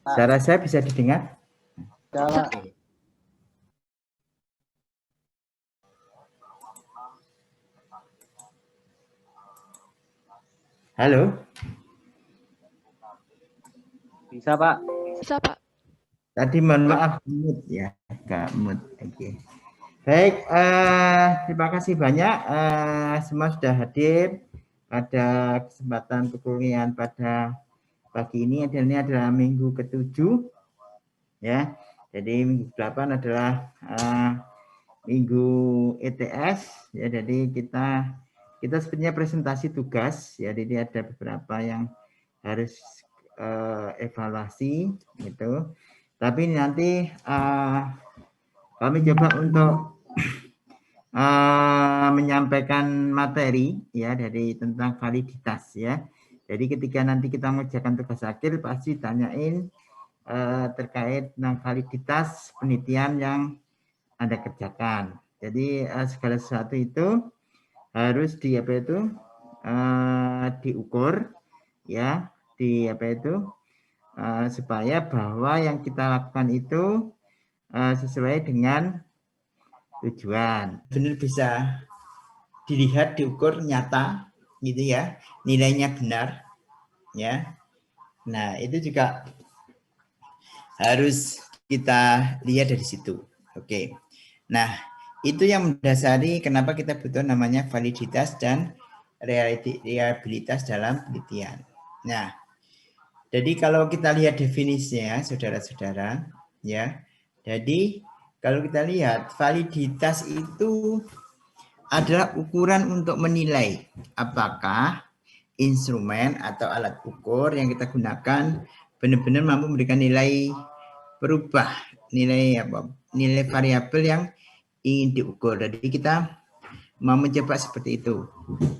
Suara saya bisa didengar? Bisa. Oke. Halo? Bisa, Pak. Bisa, Pak. Tadi mohon maaf, mute ya, Kak, mute. Oke. Baik, terima kasih banyak semua sudah hadir pada kesempatan perkuliahan pada pagi ini. Ini adalah minggu ke-7 ya. Jadi minggu 8 adalah minggu ETS ya. Jadi kita sebenarnya presentasi tugas ya. Jadi ada beberapa yang harus evaluasi gitu. Tapi nanti kami coba untuk menyampaikan materi ya dari tentang validitas ya. Jadi ketika nanti kita mengerjakan tugas akhir pasti tanyain terkait tentang validitas penelitian yang Anda kerjakan. Jadi segala sesuatu itu harus diukur ya, supaya bahwa yang kita lakukan itu sesuai dengan tujuan. Benar bisa dilihat, diukur nyata gitu ya, nilainya benar ya. Nah, itu juga harus kita lihat dari situ. Oke. Nah, itu yang mendasari kenapa kita butuh namanya validitas dan reliabilitas dalam penelitian. Nah, jadi kalau kita lihat definisinya, saudara-saudara, ya. Jadi kalau kita lihat validitas itu adalah ukuran untuk menilai apakah instrumen atau alat ukur yang kita gunakan benar-benar mampu memberikan nilai berubah, nilai variabel yang ingin diukur. Jadi kita mau mencoba seperti itu.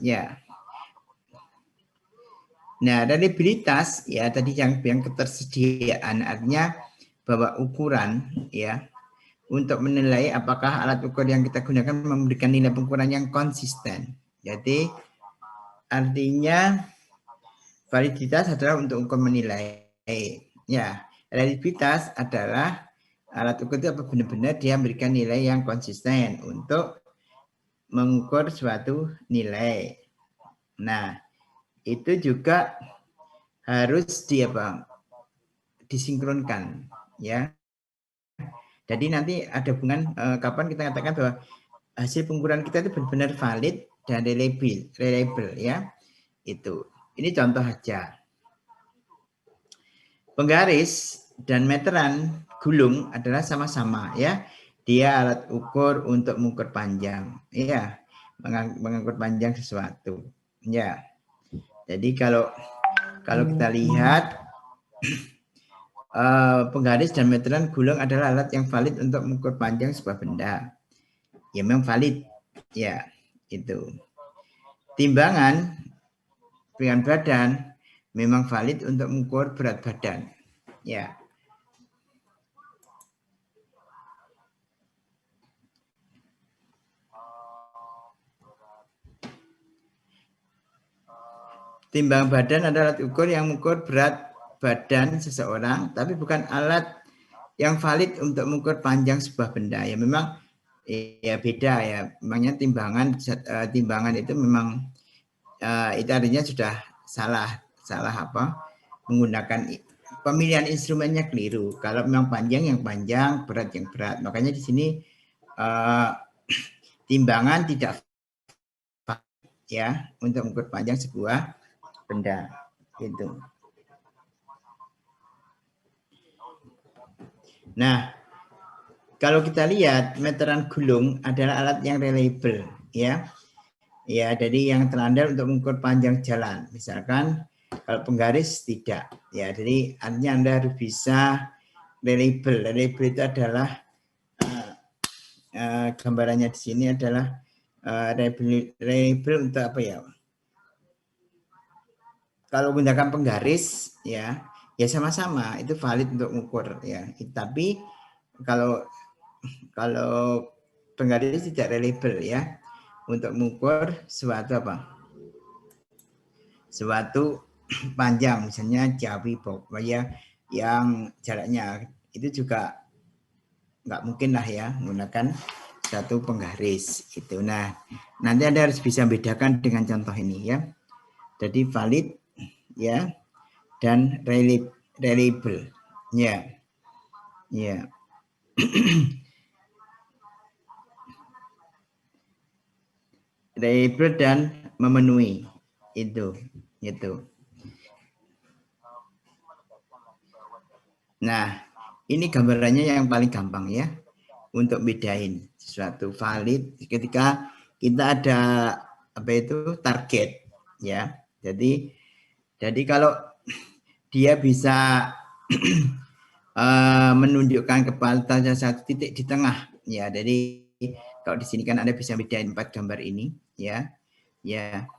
Ya. Nah, reliabilitas ya tadi yang ketersediaan, artinya bahwa ukuran ya untuk menilai apakah alat ukur yang kita gunakan memberikan nilai pengukuran yang konsisten. Jadi artinya validitas adalah untuk ukur menilai. Ya, reliabilitas adalah alat ukur itu benar-benar dia memberikan nilai yang konsisten untuk mengukur suatu nilai. Nah, itu juga harus disinkronkan ya. Jadi nanti ada hubungan kapan kita katakan bahwa hasil pengukuran kita itu benar-benar valid dan reliable ya. Itu. Ini contoh aja. Penggaris dan meteran gulung adalah sama-sama ya. Dia alat ukur untuk mengukur panjang. Ya, mengukur panjang sesuatu. Ya. Jadi kalau kita lihat penggaris dan meteran gulung adalah alat yang valid untuk mengukur panjang sebuah benda. Ya memang valid. Ya, itu. Timbangan dengan badan memang valid untuk mengukur berat badan. Ya. Timbang badan adalah alat ukur yang mengukur berat badan seseorang, tapi bukan alat yang valid untuk mengukur panjang sebuah benda. Ya memang ya beda ya. Memangnya timbangan itu memang itu artinya sudah salah menggunakan pemilihan instrumennya keliru. Kalau memang panjang yang panjang, berat yang berat. Makanya di sini timbangan tidak ya untuk mengukur panjang sebuah benda gitu. Nah, kalau kita lihat meteran gulung adalah alat yang reliable ya. Ya, jadi yang terandal untuk mengukur panjang jalan. Misalkan kalau penggaris tidak. Ya, jadi artinya Anda harus bisa reliable. Reliable itu adalah gambarannya di sini adalah reliable untuk apa ya? Kalau menggunakan penggaris ya sama-sama itu valid untuk mengukur ya. Tapi kalau penggaris tidak reliable ya untuk mengukur suatu panjang, misalnya jawi ya yang jaraknya itu juga nggak mungkin lah ya menggunakan satu penggaris itu. Nah, nanti Anda harus bisa membedakan dengan contoh ini ya. Jadi valid ya dan reliable. Ya. Ya. Reliable dan memenuhi itu. Nah, ini gambarannya yang paling gampang ya untuk bedain sesuatu valid ketika kita ada apa itu target ya. Jadi kalau dia bisa menunjukkan kepalanya satu titik di tengah ya. Jadi kalau di sini kan Anda bisa bedain 4 gambar ini ya. Ya.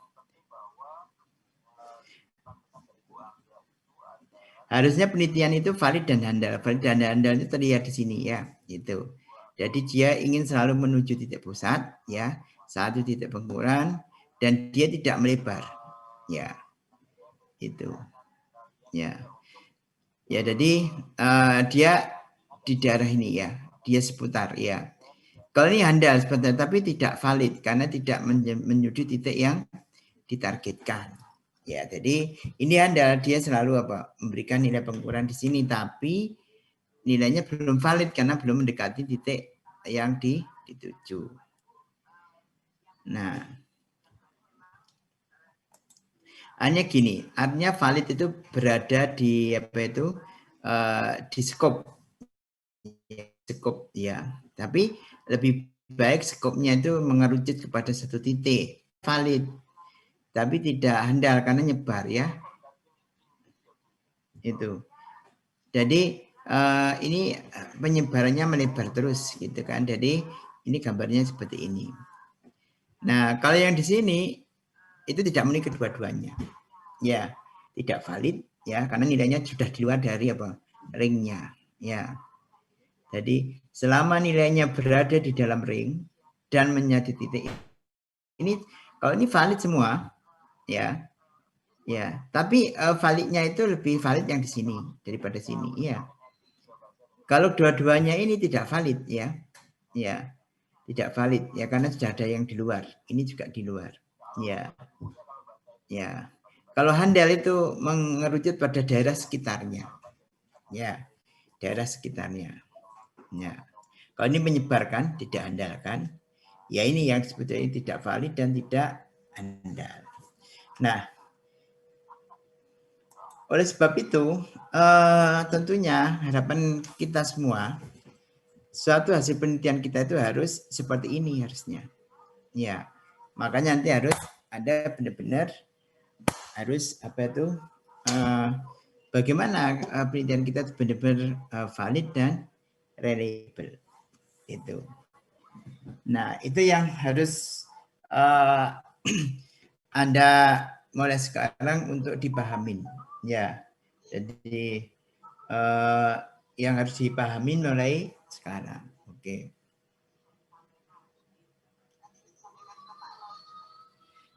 Harusnya penelitian itu valid dan handal. Valid dan handal itu terlihat di sini ya, gitu. Jadi dia ingin selalu menuju titik pusat ya, satu titik pengukuran dan dia tidak melebar. Ya. Itu. Ya. Ya, jadi dia di daerah ini ya, dia seputar ya. Kalau ini handal sebenarnya tapi tidak valid karena tidak menuju titik yang ditargetkan. Ya, jadi ini handal dia selalu memberikan nilai pengukuran di sini tapi nilainya belum valid karena belum mendekati titik yang dituju. Nah, hanya gini, artinya valid itu berada di di scope ya. Tapi lebih baik skopnya itu mengerucut kepada satu titik. Valid, tapi tidak handal karena nyebar ya. Itu. Jadi ini penyebarannya melebar terus gitu kan. Jadi ini gambarnya seperti ini. Nah, kalau yang di sini itu tidak memenuhi kedua-duanya. Ya, tidak valid ya karena nilainya sudah di luar dari ringnya ya. Jadi selama nilainya berada di dalam ring dan menjadi titik ini, kalau ini valid semua ya. Ya, tapi validnya itu lebih valid yang di sini daripada sini ya. Kalau dua-duanya ini tidak valid ya. Ya, tidak valid ya karena sudah ada yang di luar. Ini juga di luar. Ya. Ya. Kalau handal itu mengerucut pada daerah sekitarnya. Ya, daerah sekitarnya. Ya. Kalau ini menyebarkan, tidak handal kan? Ya ini yang sebetulnya tidak valid dan tidak handal. Nah, oleh sebab itu, tentunya harapan kita semua, suatu hasil penelitian kita itu harus seperti ini harusnya. Ya, makanya nanti harus ada benar-benar harus bagaimana penelitian kita benar-benar valid dan reliable itu. Nah, itu yang harus Anda mulai sekarang untuk dipahamin ya. Jadi yang harus dipahami mulai sekarang. Oke.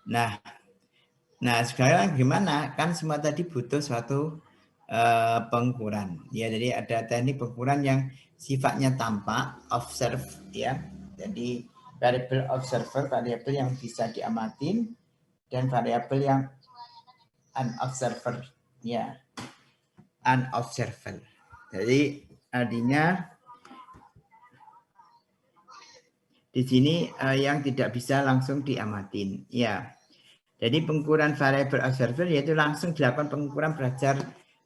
Nah sekarang gimana? Kan semua tadi butuh suatu pengukuran. Ya, jadi ada teknik pengukuran yang sifatnya tampak, observe ya. Jadi variable observer, variabel yang bisa diamatin dan variabel yang unobserver ya. Unobserver. Jadi artinya di sini yang tidak bisa langsung diamatin ya. Jadi pengukuran variabel observer yaitu langsung dilakukan pengukuran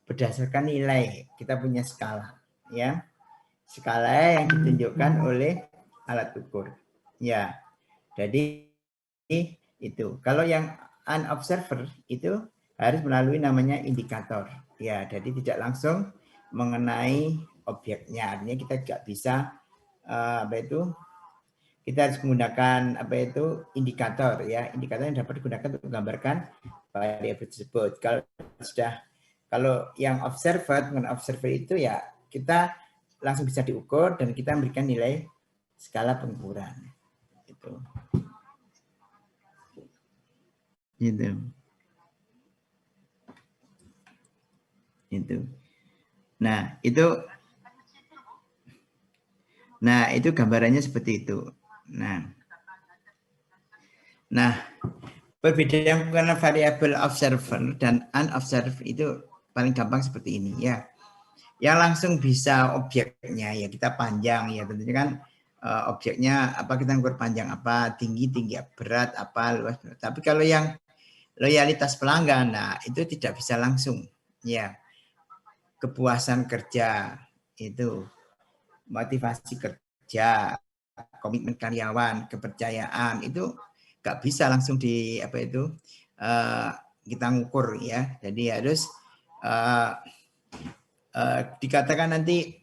berdasarkan nilai. Kita punya skala ya. Skala yang ditunjukkan oleh alat ukur. Ya. Jadi itu. Kalau yang unobserver itu harus melalui namanya indikator. Ya, jadi tidak langsung mengenai objeknya. Artinya kita tidak bisa kita harus menggunakan indikator ya. Indikator yang dapat digunakan untuk menggambarkan variabel tersebut. Kalau yang observer dengan observer itu ya kita langsung bisa diukur dan kita memberikan nilai skala pengukuran. Gitu. Itu. Nah, itu gambarannya seperti itu. Nah, perbedaan karena variabel observer dan unobserved itu paling gampang seperti ini ya. Yang langsung bisa objeknya ya kita panjang ya, tentunya kan objeknya apa, kita ngukur panjang apa, tinggi berat apa, luas. Tapi kalau yang loyalitas pelanggan, nah itu tidak bisa langsung ya. Kepuasan kerja itu, motivasi kerja, komitmen karyawan, kepercayaan itu nggak bisa langsung di apa itu kita ngukur ya. Jadi harus dikatakan nanti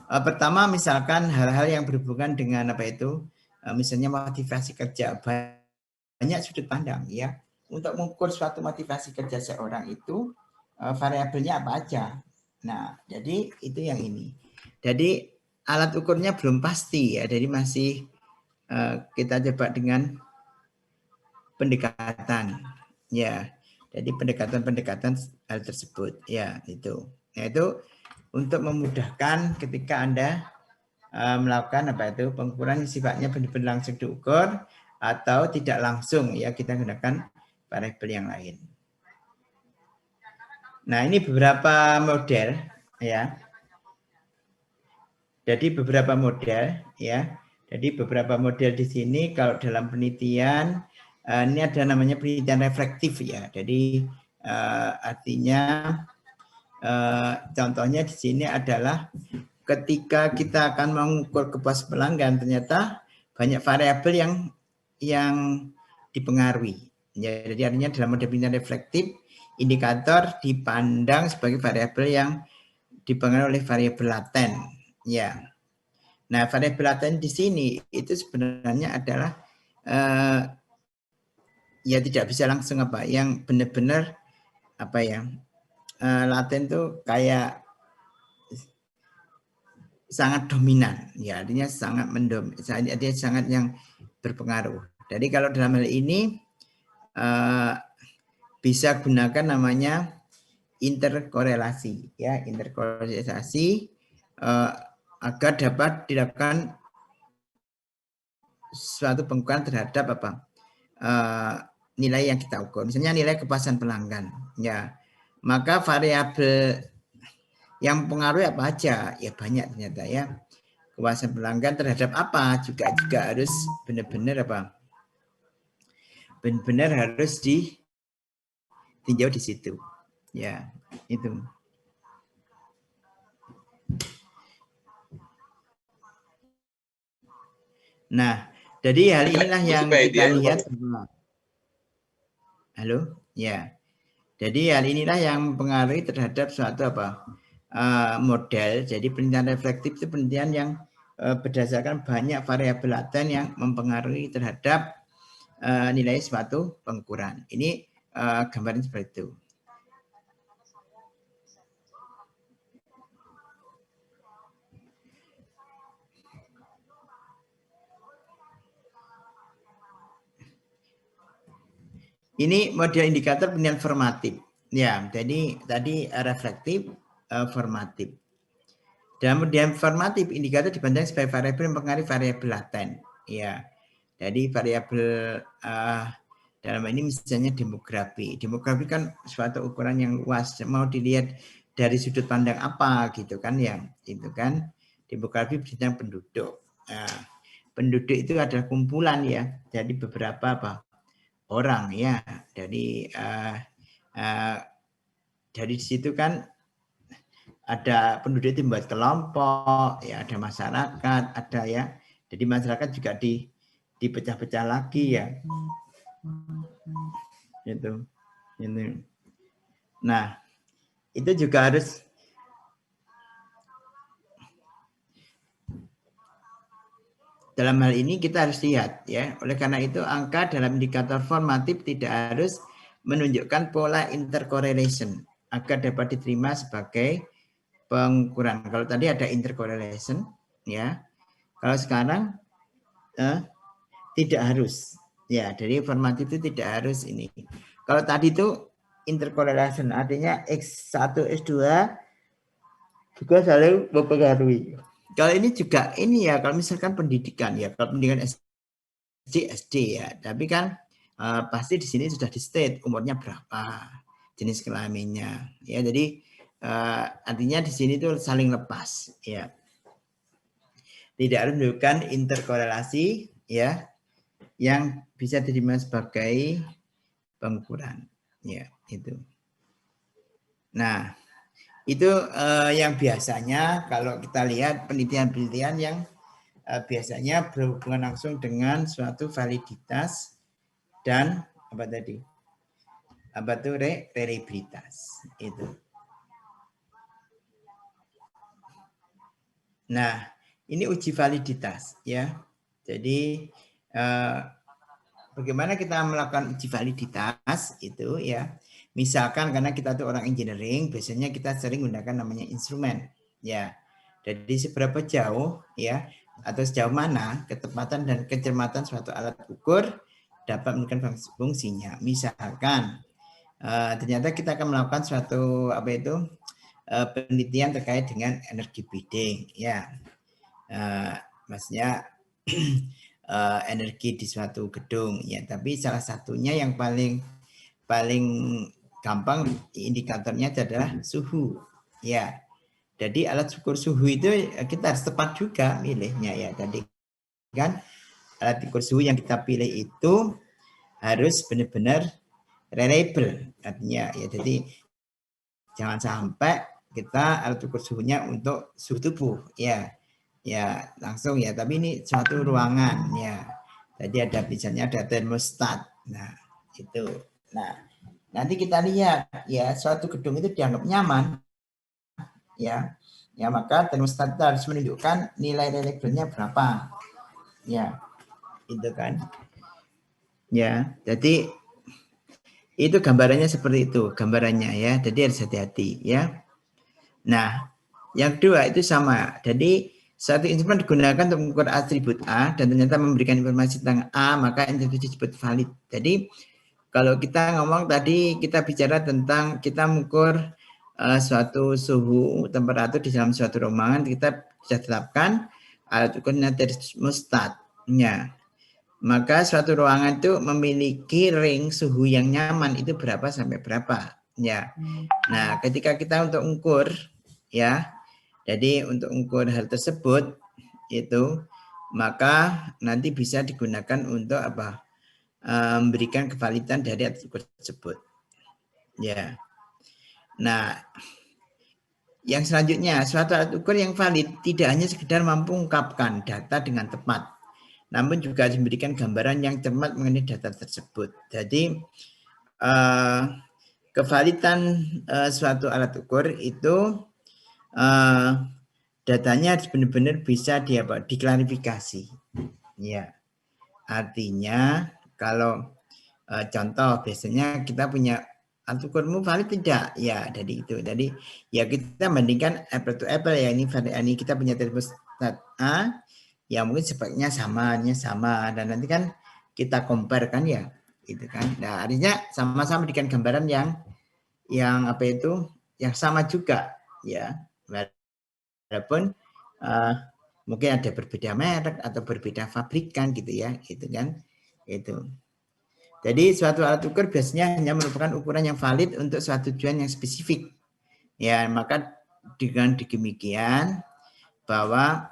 pertama misalkan hal-hal yang berhubungan dengan apa itu misalnya motivasi kerja, banyak sudut pandang ya. Untuk mengukur suatu motivasi kerja seorang itu variabelnya apa aja. Nah, jadi itu yang ini. Jadi alat ukurnya belum pasti ya, jadi masih kita coba dengan pendekatan ya. Jadi pendekatan hal tersebut ya itu. Nah, itu untuk memudahkan ketika Anda melakukan apa itu pengukuran sifatnya benar-benar langsung diukur atau tidak langsung ya, kita gunakan variabel yang lain. Nah, ini beberapa model ya. Jadi beberapa model ya. Jadi beberapa model di sini kalau dalam penelitian ini ada namanya penelitian reflektif ya. Jadi artinya contohnya di sini adalah ketika kita akan mengukur kepuasan pelanggan, ternyata banyak variabel yang dipengaruhi. Ya, jadi artinya dalam model penelitian reflektif, indikator dipandang sebagai variabel yang dipengaruhi oleh variabel laten. Ya, nah variabel laten di sini itu sebenarnya adalah ya tidak bisa langsung apa, yang benar-benar apa ya, laten itu kayak sangat dominan, ya artinya sangat artinya sangat yang berpengaruh. Jadi kalau dalam hal ini bisa gunakan namanya interkorelasi, ya interkorelasi agar dapat dilakukan suatu pengukuran terhadap apa nilai yang kita ukur, misalnya nilai kepuasan pelanggan, ya maka variabel yang mempengaruhi apa aja, ya banyak ternyata ya. Kepuasan pelanggan terhadap apa juga harus benar-benar apa, benar-benar harus ditinjau di situ, ya itu. Nah, jadi hal inilah yang kita lihat. Halo, ya. Jadi hal inilah yang mempengaruhi terhadap suatu apa model. Jadi penelitian reflektif itu penelitian yang berdasarkan banyak variabel laten yang mempengaruhi terhadap nilai suatu pengukuran. Ini gambarnya seperti itu. Ini model indikator penilaian formatif. Ya, jadi tadi reflektif, formatif. Dalam penilaian formatif, indikator dipandang sebagai variabel yang mempengaruhi variabel laten. Ya, jadi variabel dalam ini misalnya demografi. Demografi kan suatu ukuran yang luas. Mau dilihat dari sudut pandang apa gitu kan, yang itu kan. Demografi tentang penduduk. Nah, penduduk itu adalah kumpulan ya. Jadi beberapa apa orang ya. Jadi dari situ kan ada penduduk itu membuat kelompok, ya ada masyarakat, ada ya. Jadi masyarakat juga dipecah-pecah lagi ya. Itu. Nah, itu juga harus dalam hal ini kita harus lihat ya. Oleh karena itu angka dalam indikator formatif tidak harus menunjukkan pola intercorrelation agar dapat diterima sebagai pengukuran. Kalau tadi ada intercorrelation ya. Kalau sekarang tidak harus. Ya, jadi formatif itu tidak harus ini. Kalau tadi itu intercorrelation artinya X1 X2 juga saling mempengaruhi. Kalau ini juga ini ya, kalau misalkan pendidikan ya, kalau pendidikan SD ya, tapi kan pasti di sini sudah di state umurnya berapa, jenis kelaminnya, ya. Jadi artinya di sini tuh saling lepas, ya. Tidak harus menunjukkan interkorelasi, ya, yang bisa diterima sebagai pengukuran, ya itu. Nah, itu yang biasanya kalau kita lihat penelitian-penelitian yang biasanya berhubungan langsung dengan suatu validitas dan apa tadi? Apa itu reliabilitas itu. Nah, ini uji validitas ya. Jadi bagaimana kita melakukan uji validitas itu ya. Misalkan karena kita tuh orang engineering, biasanya kita sering menggunakan namanya instrumen ya. Jadi seberapa jauh ya atau sejauh mana ketepatan dan kecermatan suatu alat ukur dapat menentukan fungsinya. Misalkan ternyata kita akan melakukan suatu apa itu penelitian terkait dengan energi bidding ya. Maksudnya energi di suatu gedung ya, tapi salah satunya yang paling gampang indikatornya adalah suhu ya. Jadi alat ukur suhu itu kita harus tepat juga milihnya ya. Jadi kan alat ukur suhu yang kita pilih itu harus benar-benar reliable artinya ya. Jadi jangan sampai kita alat ukur suhunya untuk suhu tubuh ya langsung ya, tapi ini suatu ruangan ya. Jadi ada misalnya ada termostat. Nah, itu. Nah, nanti kita lihat ya suatu gedung itu dianggap nyaman ya. Ya, maka termostat harus menunjukkan nilai reliable-nya berapa. Ya. Itu kan. Ya, jadi itu gambarannya seperti itu, gambarannya ya. Jadi harus hati-hati ya. Nah, yang kedua itu sama. Jadi satu instrumen digunakan untuk mengukur atribut A dan ternyata memberikan informasi tentang A, maka instrumen disebut valid. Jadi kalau kita ngomong tadi kita bicara tentang kita mengukur suatu suhu temperatur di dalam suatu ruangan, kita bisa tetapkan alat ukurnya termostatnya. Maka suatu ruangan itu memiliki range suhu yang nyaman itu berapa sampai berapa ya. Nah, ketika kita untuk ukur ya, jadi untuk ukur hal tersebut itu maka nanti bisa digunakan untuk apa? Memberikan kevalidan dari alat ukur tersebut. Ya. Nah, yang selanjutnya suatu alat ukur yang valid tidak hanya sekedar mampu mengungkapkan data dengan tepat, namun juga harus memberikan gambaran yang cermat mengenai data tersebut. Jadi kevalidan suatu alat ukur itu datanya benar-benar bisa diklarifikasi. Ya, artinya kalau contoh biasanya kita punya alat ukurmu valid tidak? Ya, jadi itu. Jadi ya kita bandingkan apple to apple ya, ini kita punya termostat A, ya mungkin speknya sama dan nanti kan kita compare kan ya, gitu kan. Nah, artinya sama-sama memberikan gambaran yang apa itu, yang sama juga ya. Walaupun mungkin ada berbeda merek atau berbeda pabrikan gitu ya, gitu kan. Itu. Jadi suatu alat ukur biasanya hanya merupakan ukuran yang valid untuk suatu tujuan yang spesifik. Ya, maka dengan demikian bahwa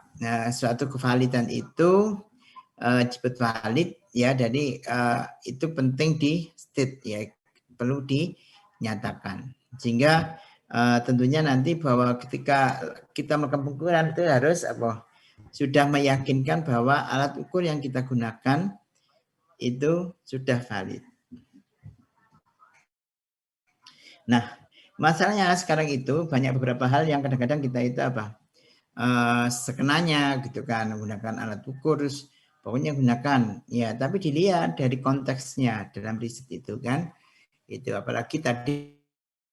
suatu kevalidan itu disebut valid ya, jadi itu penting di state ya, perlu dinyatakan. Sehingga tentunya nanti bahwa ketika kita melakukan pengukuran itu harus apa? Sudah meyakinkan bahwa alat ukur yang kita gunakan itu sudah valid. Nah, masalahnya sekarang itu banyak beberapa hal yang kadang-kadang kita itu apa? Sekenanya gitu kan, menggunakan alat ukur, pokoknya gunakan ya, tapi dilihat dari konteksnya dalam riset itu kan, itu apalagi tadi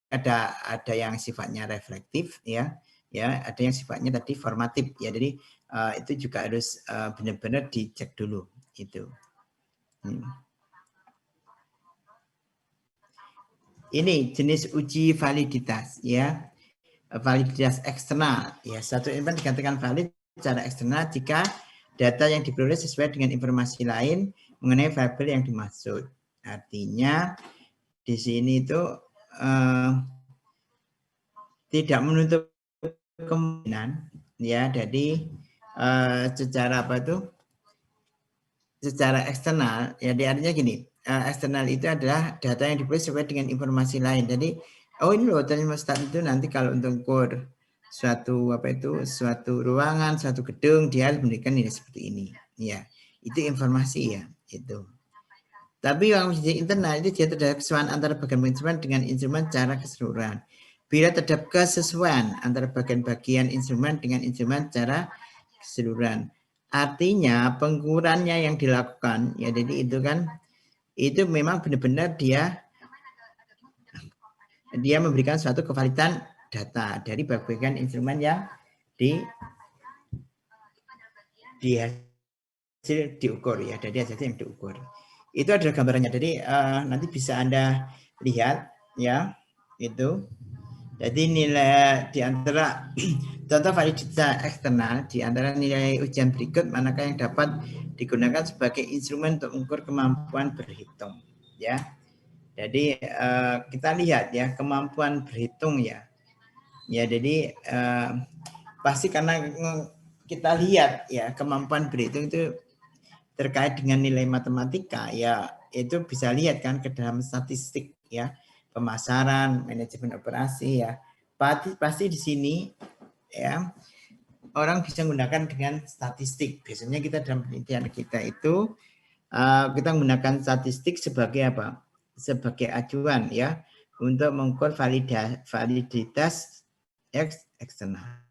ada yang sifatnya reflektif ya, ada yang sifatnya tadi formatif ya, jadi itu juga harus benar-benar dicek dulu itu. Ini jenis uji validitas ya. validitas eksternal. Ya, satu instrumen dikatakan valid secara eksternal jika data yang diperoleh sesuai dengan informasi lain mengenai variabel yang dimaksud. Artinya di sini itu tidak menutup kemungkinan, ya. Jadi secara apa itu? Secara eksternal, ya artinya gini, eksternal itu adalah data yang diperoleh sesuai dengan informasi lain. Jadi, oh ini loh termostat itu nanti kalau untuk ukur suatu apa itu, suatu ruangan, suatu gedung, dia memberikan nilai seperti ini. Ya, itu informasi ya, itu. Tapi yang menjadi internal itu dia terhadap kesesuaian antara bagian instrumen dengan instrumen secara keseluruhan. Bila terdapat kesesuaian antara bagian-bagian instrumen dengan instrumen secara keseluruhan. Artinya pengukurannya yang dilakukan, ya jadi itu kan, itu memang benar-benar dia memberikan suatu kevalidan data dari bagian instrumen yang di hasil diukur ya, dari hasil yang diukur. Itu adalah gambarannya. Jadi nanti bisa Anda lihat ya, itu. Jadi nilai di antara contoh validitas eksternal di antara nilai ujian berikut manakah yang dapat digunakan sebagai instrumen untuk mengukur kemampuan berhitung ya. Jadi kita lihat ya kemampuan berhitung ya. Ya jadi pasti karena kita lihat ya kemampuan berhitung itu terkait dengan nilai matematika ya, itu bisa lihat kan ke dalam statistik ya, pemasaran, manajemen operasi ya. Pasti di sini ya orang bisa menggunakan dengan statistik. Biasanya kita dalam penelitian kita itu kita menggunakan statistik sebagai apa? Sebagai acuan ya untuk mengukur validitas eksternal.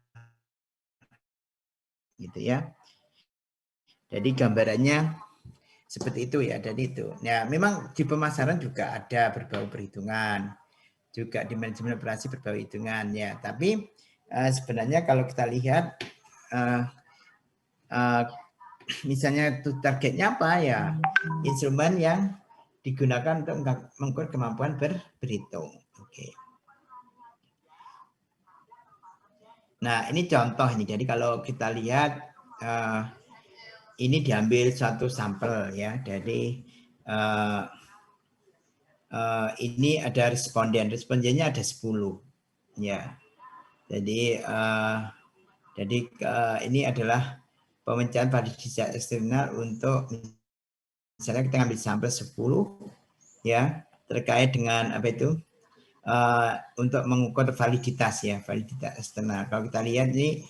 Gitu ya. Jadi gambarannya seperti itu ya, dari itu. Ya, memang di pemasaran juga ada berbau perhitungan, juga di manajemen operasi berbau hitungan ya. Tapi sebenarnya kalau kita lihat misalnya itu targetnya apa ya, instrumen yang digunakan untuk mengukur kemampuan berhitung. Oke. Nah ini contoh ini. Jadi kalau kita lihat ini diambil satu sampel ya dari ini ada respondennya ada 10 ya. Jadi ini adalah pemecahan validitas eksternal untuk misalnya kita ambil sampel 10 ya terkait dengan apa itu untuk mengukur validitas ya, validitas eksternal. Kalau kita lihat ini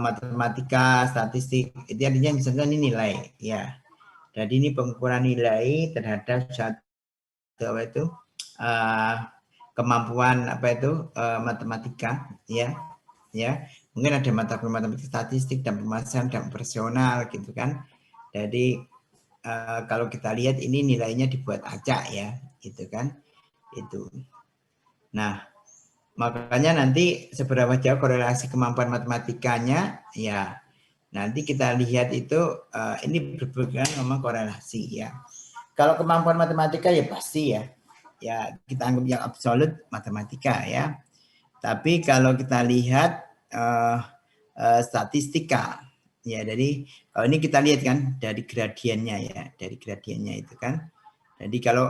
matematika, statistik, itu artinya misalnya ini nilai ya. Jadi ini pengukuran nilai terhadap satu apa itu kemampuan apa itu matematika ya, mungkin ada mata kuliah matematika, statistik dan pemasaran dan operasional gitu kan. Jadi kalau kita lihat ini nilainya dibuat acak ya, gitu kan, itu. Nah makanya nanti seberapa jauh korelasi kemampuan matematikanya ya nanti kita lihat itu ini berhubungan sama korelasi ya. Kalau kemampuan matematika ya pasti ya kita anggap yang absolut matematika ya. Tapi kalau kita lihat statistika ya, jadi kalau ini kita lihat kan dari gradiennya ya, dari gradiennya itu kan. Jadi kalau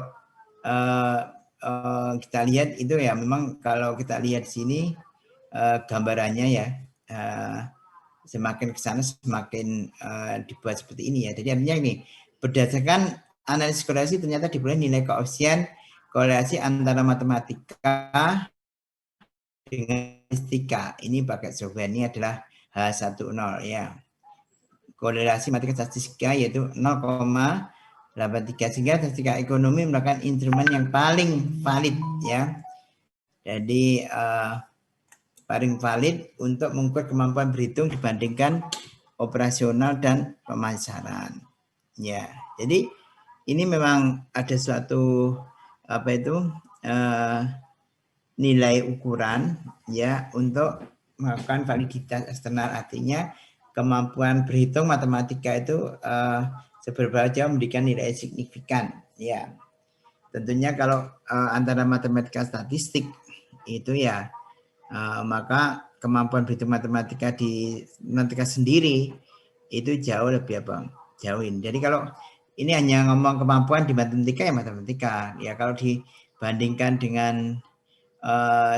kita lihat itu ya memang kalau kita lihat sini gambarannya ya semakin ke sana semakin dibuat seperti ini ya. Jadi artinya ini berdasarkan analisis korelasi ternyata diperoleh nilai koefisien korelasi antara matematika dengan statistika. Ini pakai software ini adalah H10 ya. Korelasi matematika statistika yaitu 0,83 sehingga statistika ekonomi merupakan instrumen yang paling valid ya. Jadi paling valid untuk mengukur kemampuan berhitung dibandingkan operasional dan pemasaran. Ya, jadi ini memang ada suatu apa itu nilai ukuran ya untuk melakukan validitas eksternal, artinya kemampuan berhitung matematika itu seberapa jauh memberikan nilai signifikan ya. Tentunya kalau antara matematika statistik itu ya maka kemampuan berhitung matematika di matematika sendiri itu jauh lebih jauh ini. Jadi kalau ini hanya ngomong kemampuan di matematika ya matematika. Ya kalau dibandingkan dengan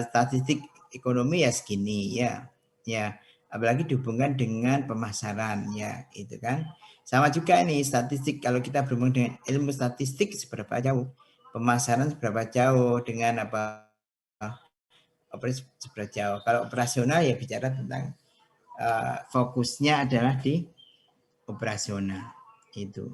statistik ekonomi ya segini ya. Ya, apalagi dihubungkan dengan pemasaran ya, itu kan. Sama juga ini statistik, kalau kita berhubung dengan ilmu statistik seberapa jauh, pemasaran seberapa jauh, dengan seberapa jauh. Kalau operasional ya bicara tentang fokusnya adalah di operasional itu.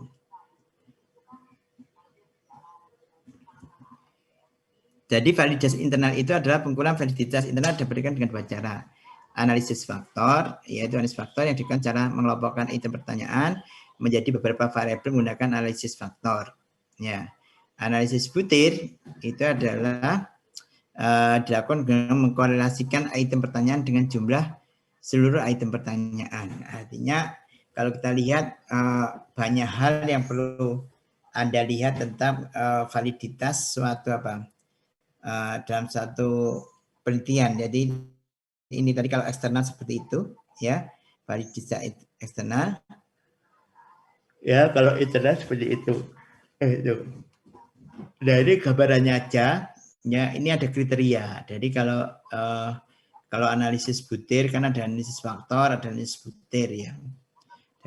Jadi validasi internal itu adalah pengukuran validitas internal diberikan dengan dua cara. Analisis faktor, yaitu analisis faktor yang dengan cara mengelompokkan item pertanyaan menjadi beberapa variabel menggunakan analisis faktor. Ya, analisis butir itu adalah dilakukan dengan mengkorelasikan item pertanyaan dengan jumlah seluruh item pertanyaan. Artinya kalau kita lihat banyak hal yang perlu Anda lihat tentang validitas suatu dalam satu penelitian. Jadi ini tadi kalau eksternal seperti itu ya, validitas eksternal. Ya, kalau internal seperti itu. Nah, ini gambarannya aja. Ya, ini ada kriteria. Jadi kalau analisis butir kan ada analisis faktor, ada analisis butir ya.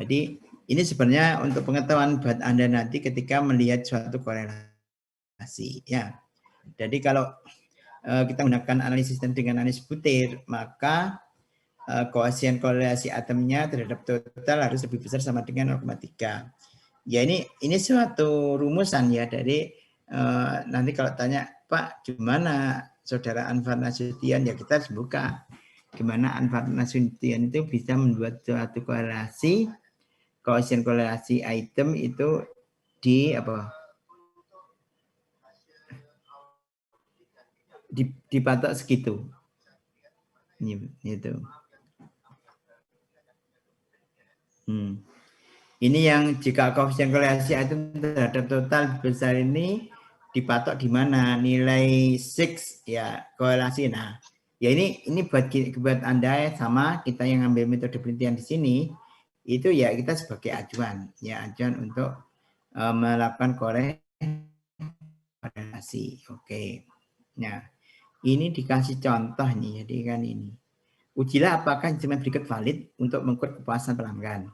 Jadi ini sebenarnya untuk pengetahuan buat Anda nanti ketika melihat suatu korelasi ya. Jadi kalau kita gunakan analisis dengan analisis butir, maka koefisien korelasi atomnya terhadap total harus lebih besar sama dengan 0,3. Ya ini suatu rumusan ya dari nanti kalau tanya Pak gimana saudara Anwar Nasution, ya kita harus buka gimana Anwar Nasution itu bisa membuat suatu korelasi, koefisien korelasi item itu dipatok segitu. Itu. Ini yang jika koefisien korelasi item terhadap total besar ini dipatok di mana? Nilai 6 ya korelasi. Nah, ya ini buat Anda ya, sama kita yang ambil metode penelitian di sini itu ya kita sebagai acuan untuk melakukan korelasi. Oke. Nah, ini dikasih contoh nih. Jadi kan ini. Ujilah apakah instrumen berikut valid untuk mengukur kepuasan pelanggan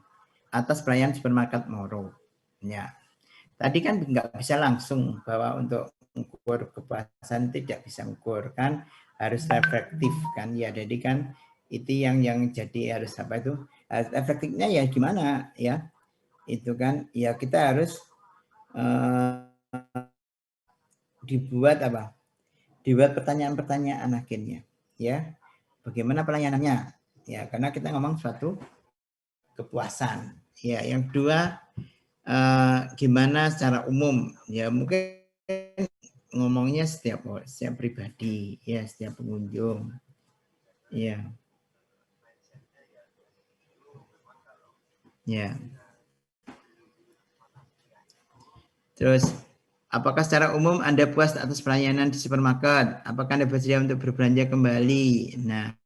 atas pelayanan supermarket Moro. Ya, tadi kan nggak bisa langsung bahwa untuk mengukur kepuasan tidak bisa mengukur kan, harus reflektif kan ya. Jadi kan itu yang jadi harus apa itu efektifnya ya gimana ya, itu kan ya kita harus dibuat pertanyaan-pertanyaan akhirnya ya, bagaimana pelayanannya ya, karena kita ngomong suatu kepuasan ya. Yang kedua gimana secara umum ya, mungkin ngomongnya setiap pribadi ya, setiap pengunjung ya. Terus apakah secara umum Anda puas atas pelayanan di supermarket? Apakah Anda bersedia untuk berbelanja kembali? Nah,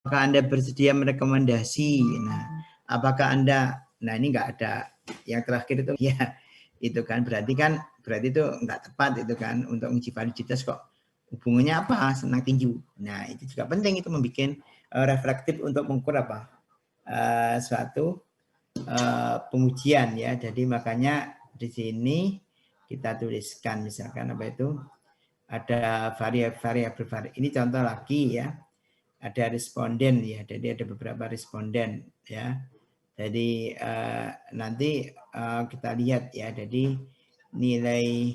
apakah Anda bersedia merekomendasi? Nah, apakah Anda, nah ini nggak ada yang terakhir itu ya, itu kan berarti itu nggak tepat itu kan untuk uji validitas kok hubungannya apa senang tinju. Nah itu juga penting, itu membuat reflektif untuk mengukur suatu pengujian ya. Jadi makanya di sini kita tuliskan misalkan ada variabel ini contoh lagi ya, ada responden ya, jadi ada beberapa responden ya. Jadi nanti kita lihat ya, jadi nilai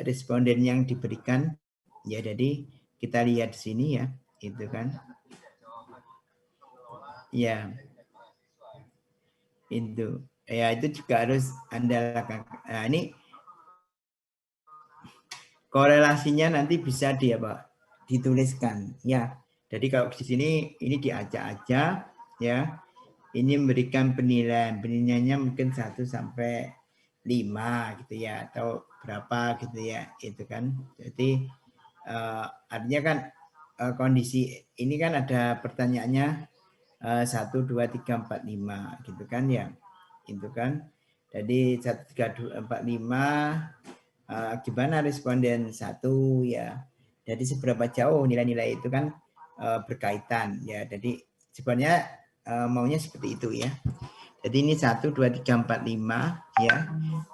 responden yang diberikan ya, jadi kita lihat di sini ya, itu kan ya, itu ya, itu juga harus Anda lakukan. Nah, ini korelasinya nanti bisa dituliskan ya. Jadi kalau di sini ini diajak aja ya, ini memberikan penilaiannya mungkin 1 sampai 5 gitu ya, atau berapa gitu ya, itu kan. Jadi artinya kan kondisi ini kan ada pertanyaannya 1, 2, 3, 4, 5 gitu kan ya. Itu kan. Jadi 1, 3, 2, 4, 5 gimana responden 1 ya. Jadi seberapa jauh nilai-nilai itu kan berkaitan ya. Jadi sebenarnya maunya seperti itu ya. Jadi ini 1, 2, 3, 4, 5 ya.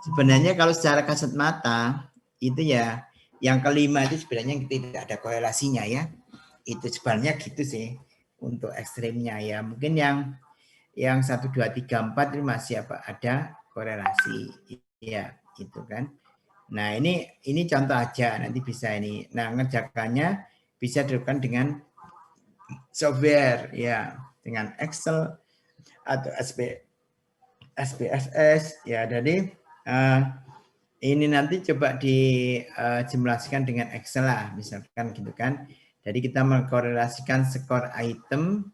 Sebenarnya kalau secara kasat mata itu ya yang kelima itu sebenarnya tidak ada korelasinya ya. Itu sebenarnya gitu sih untuk ekstrimnya ya. Mungkin yang 1, 2, 3, 4 itu masih ada korelasi ya gitu kan. Nah, ini contoh aja nanti bisa ini. Nah, ngerjakannya bisa dilakukan dengan software ya, dengan Excel atau SPSS ya. Jadi ini nanti coba disimulasikan dengan Excel lah, misalkan gitu kan. Jadi kita mengkorelasikan skor item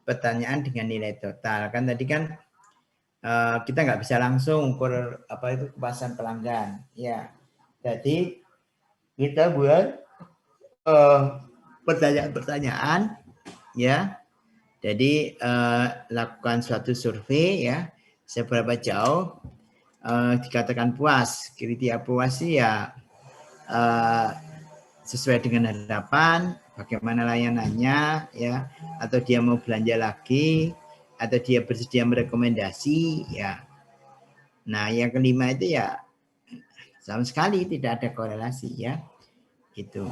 pertanyaan dengan nilai total. Kan tadi kan kita nggak bisa langsung ukur apa itu kepuasan pelanggan ya. Jadi kita buat pertanyaan-pertanyaan ya. Jadi lakukan suatu survei ya, seberapa jauh dikatakan puas. Kriteria puas sih ya sesuai dengan harapan, bagaimana layanannya ya, atau dia mau belanja lagi, atau dia bersedia merekomendasi ya. Nah, yang kelima itu ya sama sekali tidak ada korelasi ya. Itu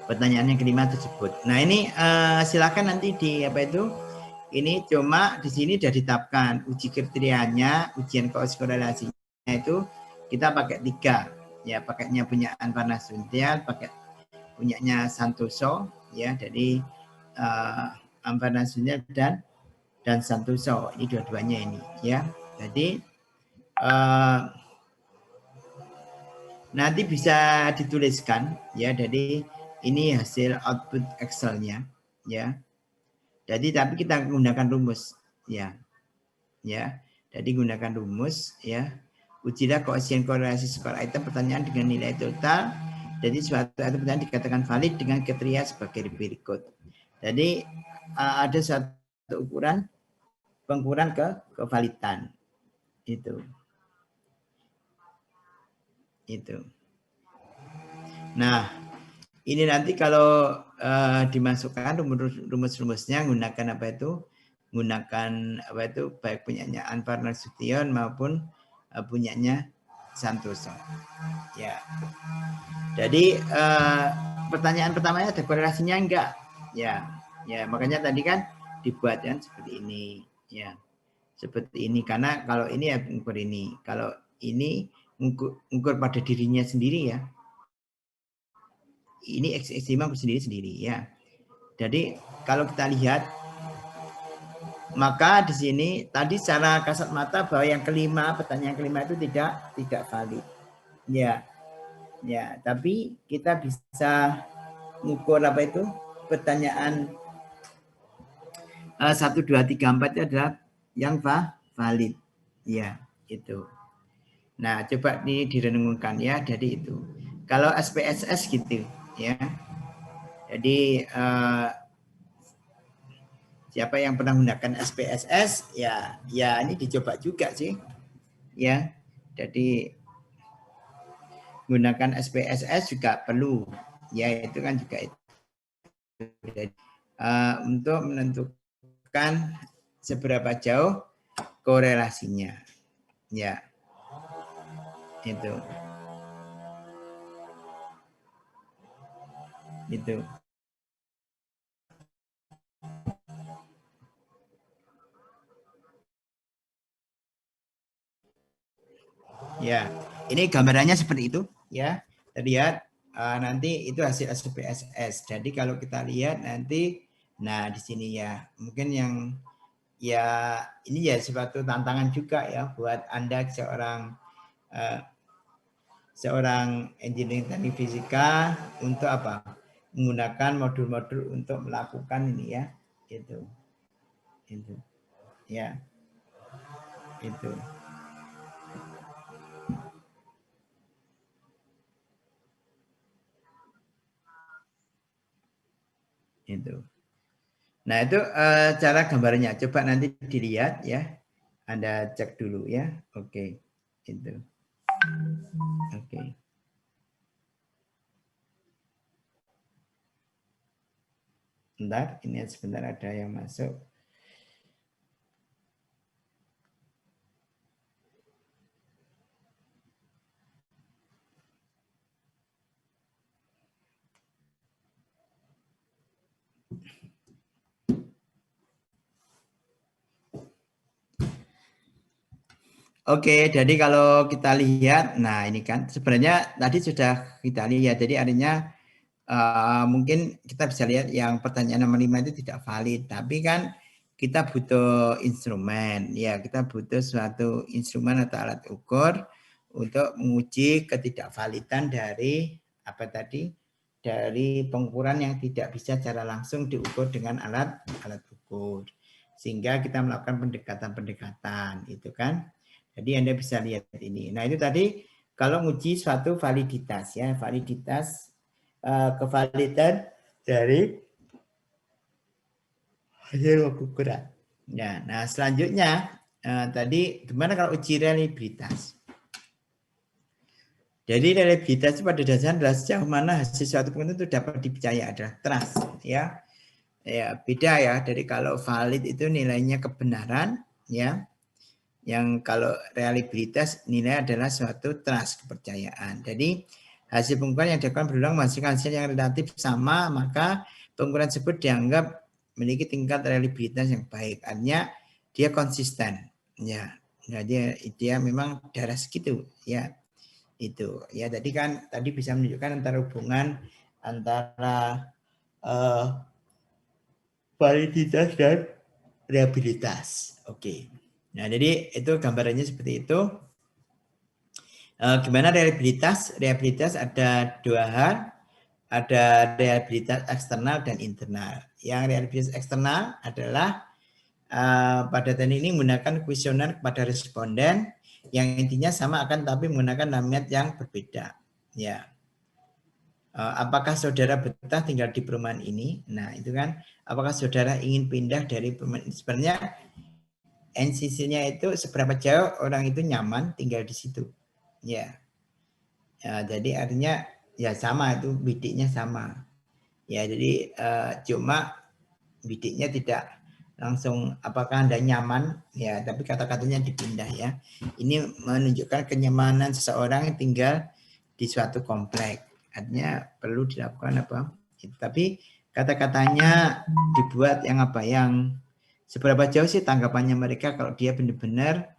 pertanyaan yang kelima tersebut. Nah, ini silakan nanti di apa itu? Ini cuma di sini sudah ditetapkan uji kriterianya, ujian korelasinya itu kita pakai 3 ya, pakainya punya Anvarna Suntial, pakai punyanya Santoso ya. Jadi Anvarna Suntial dan Santoso ini dua-duanya ini ya. Jadi nanti bisa dituliskan ya. Jadi ini hasil output Excel-nya ya. Jadi tapi kita menggunakan rumus ya. Ya. Jadi gunakan rumus ya. Ujilah koefisien korelasi skor item pertanyaan dengan nilai total. Jadi suatu item pertanyaan dikatakan valid dengan kriteria sebagai berikut. Jadi ada satu pengukuran kevalidan itu. Nah, ini nanti kalau dimasukkan rumus-rumusnya menggunakan apa itu? Menggunakan apa itu? Baik punyanya Anwar Nasution maupun punyanya Santoso. Ya. Jadi pertanyaan pertamanya ada korelasinya enggak? Ya. Ya, makanya tadi kan dibuat kan seperti ini, ya. Seperti ini karena kalau ini ya ukur ini. Kalau ini ukur pada dirinya sendiri ya. Ini ekstrim sendiri-sendiri ya. Jadi kalau kita lihat maka di sini tadi secara kasat mata bahwa yang kelima, pertanyaan kelima itu tidak valid. Ya. Ya, tapi kita bisa mengukur apa itu? Pertanyaan 1 2 3 4 itu adalah yang valid. Ya, itu. Nah, coba ini direnungkan ya, jadi itu. Kalau SPSS gitu ya. Jadi siapa yang pernah menggunakan SPSS ya ini dicoba juga sih ya. Jadi menggunakan SPSS juga perlu ya, itu kan juga itu. Jadi, untuk menentukan seberapa jauh korelasinya ya itu ya. Ini gambarannya seperti itu ya, terlihat nanti itu hasil SPSS. Jadi kalau kita lihat nanti, nah di sini ya mungkin yang ya ini ya suatu tantangan juga ya buat Anda seorang engineering teknik fisika untuk apa? Menggunakan modul-modul untuk melakukan ini ya. Itu. Ya. Itu. Itu. Nah, itu cara gambarnya. Coba nanti dilihat ya. Anda cek dulu ya. Oke. Itu. Oke. Bentar, ini sebentar ada yang masuk. Oke, jadi kalau kita lihat, nah ini kan sebenarnya tadi sudah kita lihat, jadi artinya mungkin kita bisa lihat yang pertanyaan nomor 5 itu tidak valid, tapi kan kita butuh instrumen, ya kita butuh suatu instrumen atau alat ukur untuk menguji ketidakvalidan dari apa tadi, dari pengukuran yang tidak bisa secara langsung diukur dengan alat ukur, sehingga kita melakukan pendekatan-pendekatan, itu kan. Jadi Anda bisa lihat ini. Nah itu tadi kalau menguji suatu validitas ya, validitas kevalidan dari hasil ukuran. Ya, nah selanjutnya tadi gimana kalau uji reliabilitas? Jadi reliabilitas itu pada dasarnya adalah sejauh mana hasil suatu penelitian itu dapat dipercaya, adalah trust ya. Ya beda ya dari kalau valid itu nilainya kebenaran ya. Yang kalau reliabilitas nilai adalah suatu trust, kepercayaan. Jadi hasil pengukuran yang dilakukan berulang menghasilkan hasil yang relatif sama, maka pengukuran tersebut dianggap memiliki tingkat reliabilitas yang baik. Artinya dia konsisten. Ya, nah, dia memang darah segitu. Ya, itu. Ya, tadi bisa menunjukkan antara hubungan antara validitas dan reliabilitas. Oke. Nah, jadi itu gambarannya seperti itu. Gimana reliabilitas? Reliabilitas ada dua hal, ada reliabilitas eksternal dan internal. Yang reliabilitas eksternal adalah pada teknik ini menggunakan kuesioner kepada responden yang intinya sama akan tapi menggunakan namiat yang berbeda. Ya. Apakah saudara betah tinggal di perumahan ini? Nah, itu kan apakah saudara ingin pindah dari perumahan ini? Sebenarnya NCC-nya itu seberapa jauh orang itu nyaman tinggal di situ. Ya. Jadi artinya ya sama, itu bidiknya sama. Ya, jadi cuma bidiknya tidak langsung apakah Anda nyaman ya, tapi kata-katanya dipindah ya. Ini menunjukkan kenyamanan seseorang yang tinggal di suatu komplek. Artinya perlu dilakukan apa? Tapi kata-katanya dibuat yang apa, yang seberapa jauh sih tanggapannya mereka kalau dia benar-benar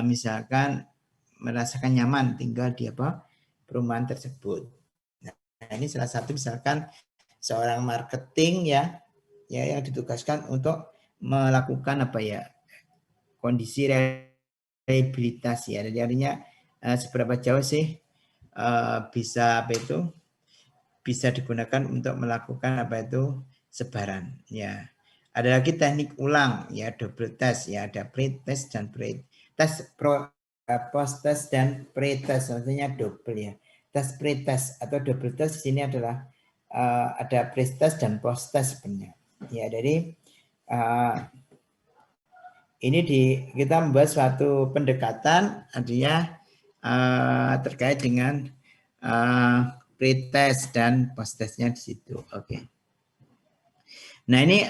misalkan merasakan nyaman tinggal di apa perumahan tersebut. Nah, ini salah satu misalkan seorang marketing ya yang ditugaskan untuk melakukan apa ya kondisi reliabilitas ya. Jadi artinya seberapa jauh sih bisa apa itu bisa digunakan untuk melakukan apa itu sebaran ya. Ada lagi teknik ulang ya, double test ya, ada pre-test dan pre-test, post-test dan pre-test, artinya double ya. Tes pre-test atau double test di sini adalah ada pre-test dan post-test sebenarnya. Ya, jadi ini kita membahas suatu pendekatan artinya terkait dengan pre-test dan post-testnya di situ. Oke. Nah ini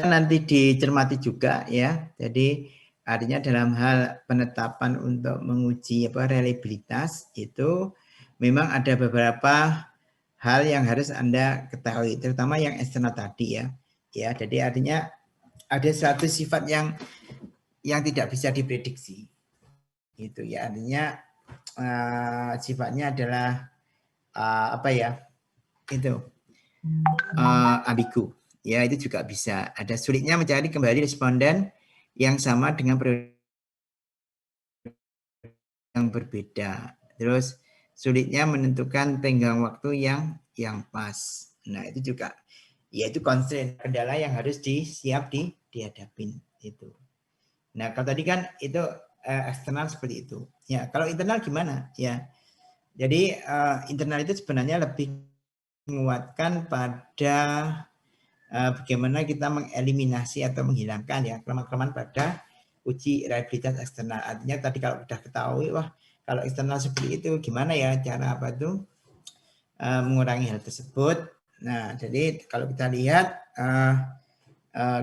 nanti dicermati juga ya. Jadi artinya dalam hal penetapan untuk menguji reliabilitas itu memang ada beberapa hal yang harus Anda ketahui, terutama yang eksternal tadi ya. Ya, jadi artinya ada suatu sifat yang tidak bisa diprediksi. Itu ya, artinya sifatnya adalah apa ya? Itu ambigu. Ya, itu juga bisa. Ada sulitnya mencari kembali responden yang sama dengan periode yang berbeda. Terus sulitnya menentukan tenggang waktu yang pas. Nah, itu juga ya itu constraint, kendala yang harus dihadapin itu. Nah, kalau tadi kan itu eksternal seperti itu. Ya, kalau internal gimana? Ya. Jadi internal itu sebenarnya lebih menguatkan pada bagaimana kita mengeliminasi atau menghilangkan ya kelemahan-kelemahan pada uji reliabilitas eksternal. Artinya tadi kalau sudah ketahui, wah kalau eksternal seperti itu gimana ya cara apa tuh mengurangi hal tersebut. Nah, jadi kalau kita lihat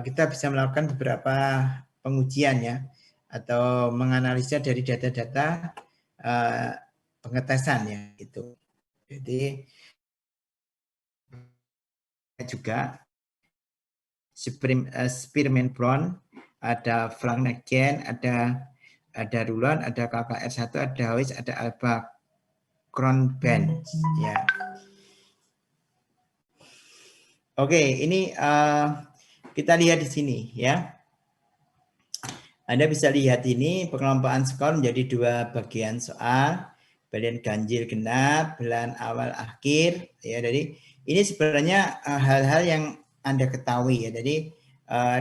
kita bisa melakukan beberapa pengujian ya atau menganalisa dari data-data pengetesan ya itu. Jadi juga Spearman Brown, ada Flanagan, ada Rulon, ada KKR1, ada Hoyes, ada Alba Cronband ya. Oke, ini kita lihat di sini ya. Anda bisa lihat ini pengelompokan skor menjadi dua bagian soal, bagian ganjil genap, bulan awal akhir ya. Jadi ini sebenarnya hal-hal yang Anda ketahui ya. Jadi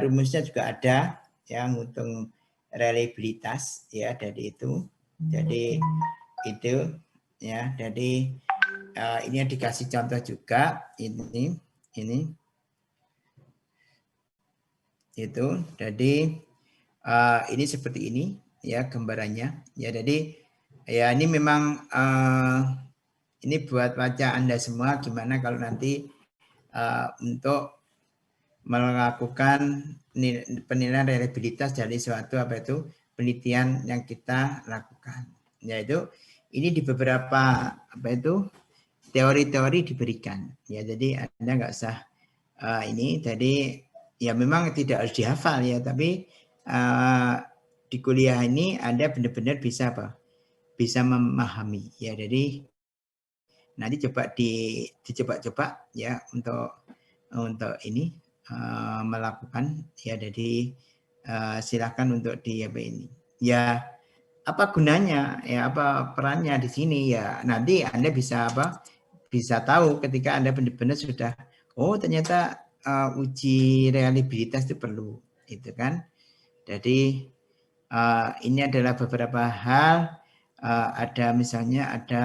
rumusnya juga ada yang menghitung reliabilitas ya dari itu. Jadi itu ya. Jadi ini yang dikasih contoh juga ini itu. Jadi ini seperti ini ya gambarannya ya. Jadi ya ini memang ini buat wajah Anda semua gimana kalau nanti untuk melakukan penilaian reliabilitas dari suatu apa itu penelitian yang kita lakukan. Yaitu ini di beberapa apa itu teori-teori diberikan ya. Jadi Anda nggak usah ini jadi ya memang tidak harus dihafal ya, tapi di kuliah ini Anda benar-benar bisa apa? Bisa memahami ya. Jadi nanti coba dicoba-coba ya untuk ini melakukan ya. Jadi silakan untuk di apa ini ya, apa gunanya ya, apa perannya di sini ya. Nanti Anda bisa apa? Bisa tahu ketika Anda benar-benar sudah oh ternyata uji reliabilitas itu perlu itu kan. Jadi ini adalah beberapa hal, ada misalnya ada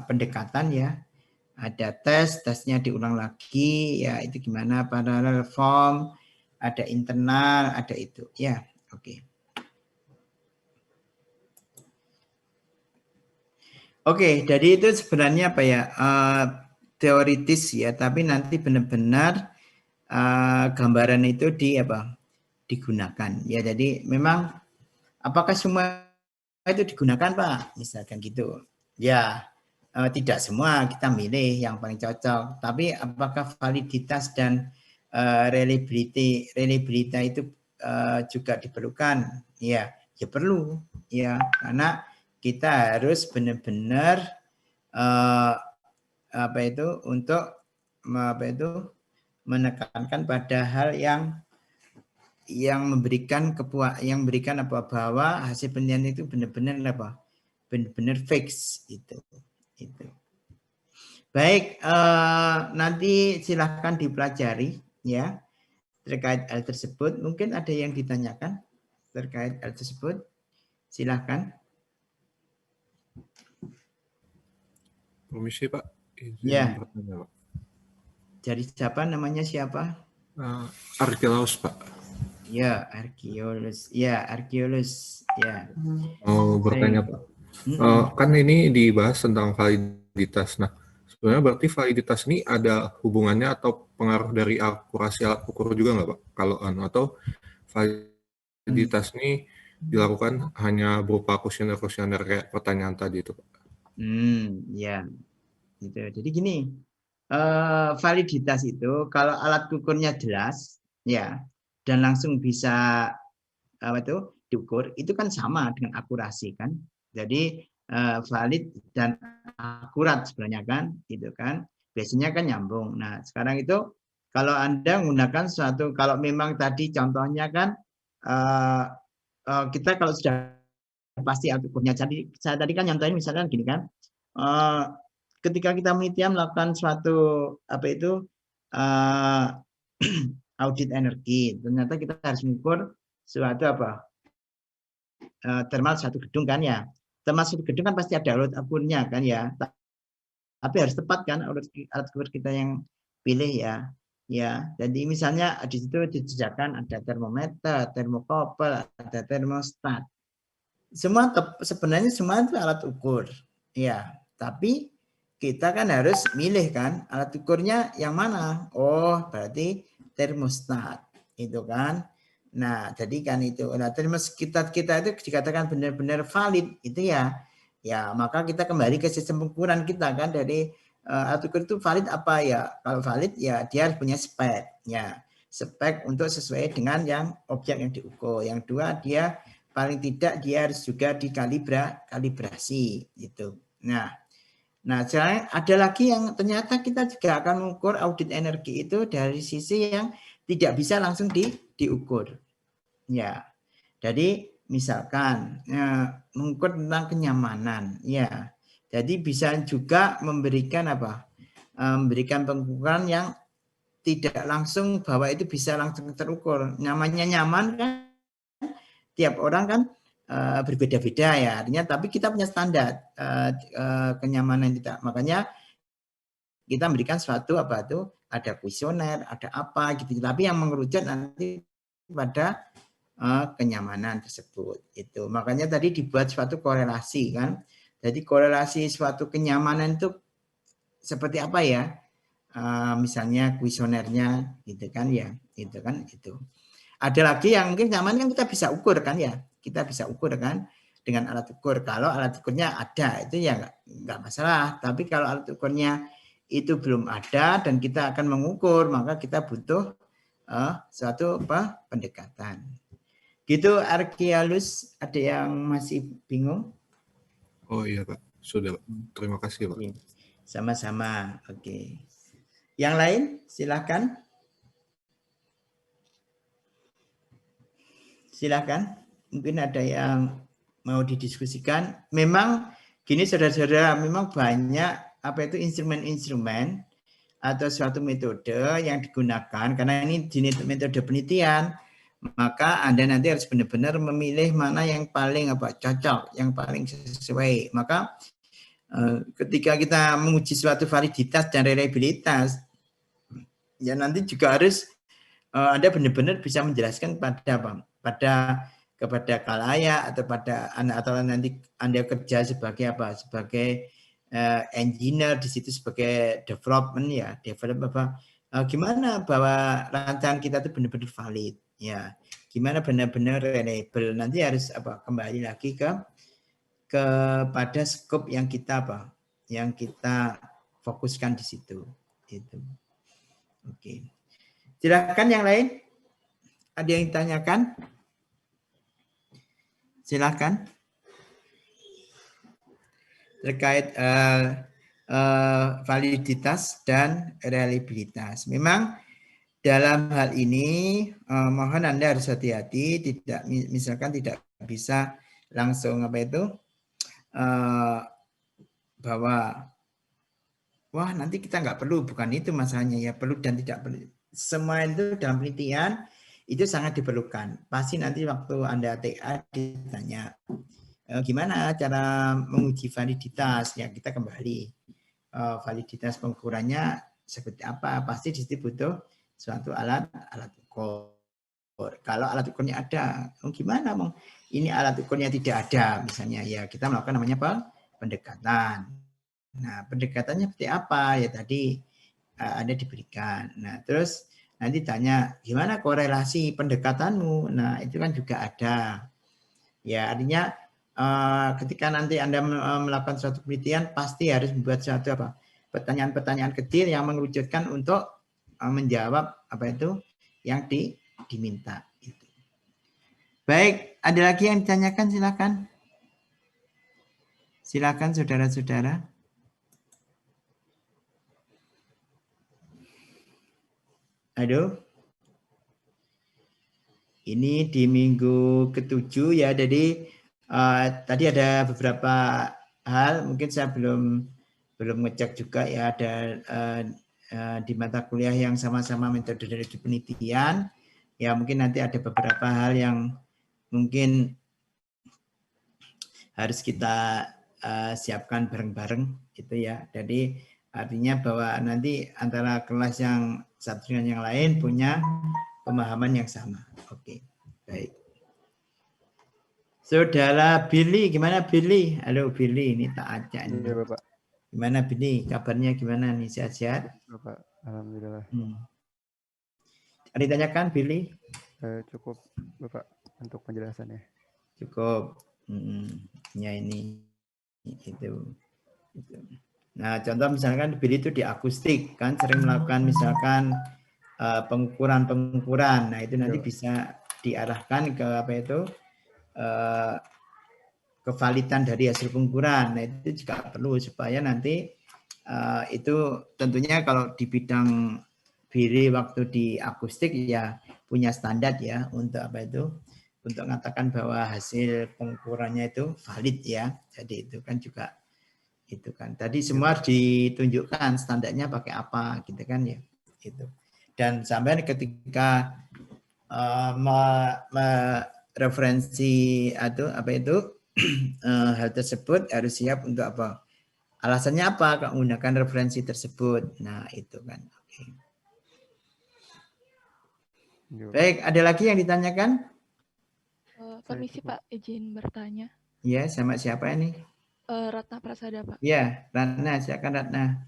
pendekatan ya, ada tesnya diulang lagi ya, itu gimana parallel form, ada internal, ada itu ya. Oke. Oke, jadi itu sebenarnya apa ya, teoritis ya, tapi nanti benar-benar gambaran itu digunakan ya. Jadi memang apakah semua itu digunakan Pak? Misalkan gitu. Ya tidak semua, kita milih yang paling cocok. Tapi apakah validitas dan reliability itu juga diperlukan? Ya perlu ya, karena kita harus benar-benar untuk menekankan pada hal yang memberikan bahwa hasil penelitian itu benar-benar fix itu. Baik, nanti silahkan dipelajari ya terkait hal tersebut. Mungkin ada yang ditanyakan terkait hal tersebut, silahkan. Permisi Pak, izin Ya. bertanya Pak. Dari siapa, namanya siapa? Arkeolog Pak. Ya, Arkeolog. Ya, Arkeolog. Ya. Mau bertanya Pak. Kan ini dibahas tentang validitas. Nah, sebenarnya berarti validitas ini ada hubungannya atau pengaruh dari akurasi alat ukur juga nggak Pak? Kalau atau validitas ini dilakukan hanya berupa kuesioner-kuesioner kayak pertanyaan tadi itu Pak? Ya. Gitu. Jadi gini, validitas itu kalau alat ukurnya jelas ya dan langsung bisa diukur, itu kan sama dengan akurasi kan. Jadi valid dan akurat sebenarnya kan, itu kan biasanya kan nyambung. Nah sekarang itu kalau Anda menggunakan suatu, kalau memang tadi contohnya kan kita kalau sudah pasti alat ukurnya. Jadi saya tadi kan nyontohin misalkan gini kan, ketika kita penelitian melakukan suatu audit energi, ternyata kita harus mengukur suatu thermal satu gedung kan ya. Thermal satu gedung kan pasti ada alat ukurnya kan ya. Tapi harus tepat kan alat ukur kita yang pilih ya. Ya, jadi misalnya di situ disediakan ada termometer, termokopel, ada termostat. Semua sebenarnya semua itu alat ukur. Ya, tapi kita kan harus milih kan alat ukurnya yang mana. Oh, berarti termostat itu kan. Nah, jadi kan itu. Nah, termostat kita itu dikatakan benar-benar valid itu ya maka kita kembali ke sistem pengukuran kita kan dari alat ukur itu valid apa ya? Kalau valid ya dia harus punya spek ya. Spek untuk sesuai dengan yang objek yang diukur. Yang dua dia paling tidak dia harus juga dikalibrasi gitu. Nah, ada lagi yang ternyata kita juga akan mengukur audit energi itu dari sisi yang tidak bisa langsung diukur. Ya, jadi misalkan mengukur tentang kenyamanan, ya. Jadi bisa juga memberikan apa? Memberikan pengukuran yang tidak langsung bahwa itu bisa langsung terukur. Namanya nyaman kan tiap orang kan berbeda-beda ya. Artinya tapi kita punya standar kenyamanan kita. Makanya kita memberikan suatu apa itu ada kuesioner, ada apa gitu. Tapi yang mengerucut nanti pada kenyamanan tersebut. Itu makanya tadi dibuat suatu korelasi kan. Jadi korelasi suatu kenyamanan itu seperti apa ya? Misalnya kuesionernya gitu kan ya, itu kan itu. Ada lagi yang mungkin nyaman kan kita bisa ukur kan ya, kita bisa ukur kan dengan alat ukur. Kalau alat ukurnya ada itu ya nggak masalah. Tapi kalau alat ukurnya itu belum ada dan kita akan mengukur, maka kita butuh suatu pendekatan. Gitu Arkeolus, ada yang masih bingung? Oh iya Pak, sudah Pak. Terima kasih Pak. Sama-sama, oke. Yang lain silakan. Silakan. Mungkin ada yang mau didiskusikan. Memang gini saudara-saudara, memang banyak apa itu instrumen-instrumen atau suatu metode yang digunakan karena ini metode penelitian. Maka Anda nanti harus benar-benar memilih mana yang paling cocok, yang paling sesuai. Maka ketika kita menguji suatu validitas dan reliabilitas, ya nanti juga harus Anda benar-benar bisa menjelaskan kepada khalayak atau pada atau nanti Anda kerja sebagai sebagai engineer di situ sebagai development ya, gimana bahwa rancangan kita itu benar-benar valid ya, gimana benar-benar reliable. Nanti harus kembali lagi kepada scope yang kita fokuskan di situ itu. Oke. Silakan yang lain. Ada yang ditanyakan? Silakan. Terkait validitas dan reliabilitas. Memang dalam hal ini mohon Anda harus hati-hati, misalkan tidak bisa langsung bahwa wah nanti kita nggak perlu, bukan itu masalahnya ya, perlu dan tidak perlu. Semua itu dalam penelitian itu sangat diperlukan. Pasti nanti waktu Anda TA ditanya gimana cara menguji validitas, ya kita kembali validitas pengukurannya seperti apa. Pasti di situ butuh suatu alat ukur. Kalau alat ukurnya ada, gimana ini alat ukurnya tidak ada misalnya, ya kita melakukan namanya pendekatan. Nah, pendekatannya seperti apa? Ya tadi ada diberikan. Nah, terus nanti tanya gimana korelasi pendekatanmu. Nah, itu kan juga ada. Ya, artinya ketika nanti Anda melakukan suatu penelitian pasti harus membuat suatu pertanyaan-pertanyaan kecil yang mengerucutkan untuk menjawab yang diminta. Itu. Baik, ada lagi yang ditanyakan, silakan. Silakan saudara-saudara. Aduh. Ini di minggu ke-7 ya, jadi tadi ada beberapa hal, mungkin saya belum ngecek juga ya, ada di mata kuliah yang sama-sama metode dari penelitian, ya mungkin nanti ada beberapa hal yang mungkin harus kita siapkan bareng-bareng gitu ya. Jadi artinya bahwa nanti antara kelas yang satu dengan yang lain punya pemahaman yang sama. Oke, baik. Saudara Billy, gimana Billy? Halo Billy, ini tak acak nih. Iya, Bapak. Gimana Billy? Kabarnya gimana nih? Sehat-sehat? Bapak, alhamdulillah. Ada ditanyakan Billy? Cukup, Bapak, untuk penjelasannya. Cukup. Ya ini itu. Nah, contoh misalkan Billy itu di akustik kan sering melakukan misalkan pengukuran. Nah, itu nanti bisa diarahkan ke apa itu kevalidan dari hasil pengukuran. Nah, itu juga perlu supaya nanti itu tentunya kalau di bidang Billy waktu di akustik ya punya standar ya untuk apa itu untuk mengatakan bahwa hasil pengukurannya itu valid ya. Jadi itu kan juga itu kan tadi semua ditunjukkan standarnya pakai apa gitu kan ya itu. Dan sampai ketika referensi atau apa itu hal tersebut harus siap untuk apa? Alasannya apa kalau menggunakan referensi tersebut? Nah, itu kan. Oke. Baik, ada lagi yang ditanyakan? Permisi Pak, izin bertanya. Ya, sama siapa ini? Ratna Prasada Pak. Ya, Ratna, silakan Ratna.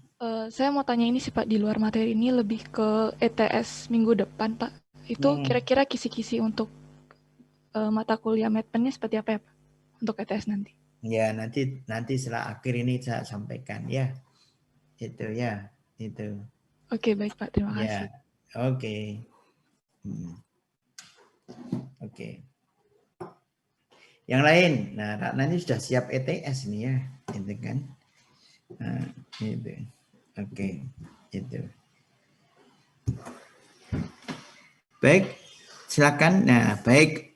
Saya mau tanya ini sih Pak, di luar materi ini lebih ke ETS minggu depan Pak. Itu kira-kira kisi-kisi untuk mata kuliah Medpennya seperti apa ya Pak? Untuk ETS nanti. Ya, nanti setelah akhir ini saya sampaikan ya. Itu ya, itu. Oke, baik Pak, terima kasih. Ya, oke. Oke. Yang lain, nah Ratna ini sudah siap ETS nih ya, itu kan. Nah, itu. Oke, itu. Baik, silakan. Nah, baik.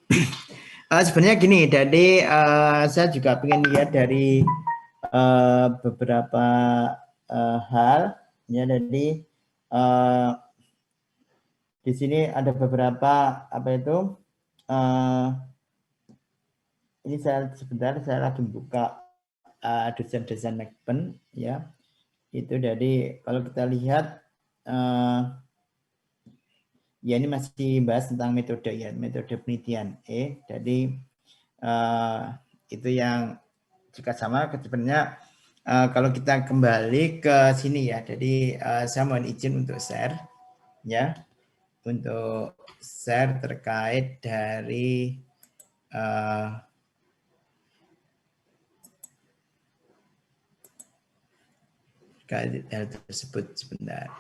Sebenarnya gini, jadi saya juga ingin lihat dari beberapa hal. Ya, jadi di sini ada beberapa apa itu? Ini sebentar saya lagi buka dosen-dosen Medpen ya. Itu jadi kalau kita lihat ya ini masih bahas tentang metode ya, metode penelitian. Jadi itu yang juga sama sebenarnya kalau kita kembali ke sini ya. Jadi saya mohon izin untuk share ya. Untuk share terkait dari hal tersebut sebentar.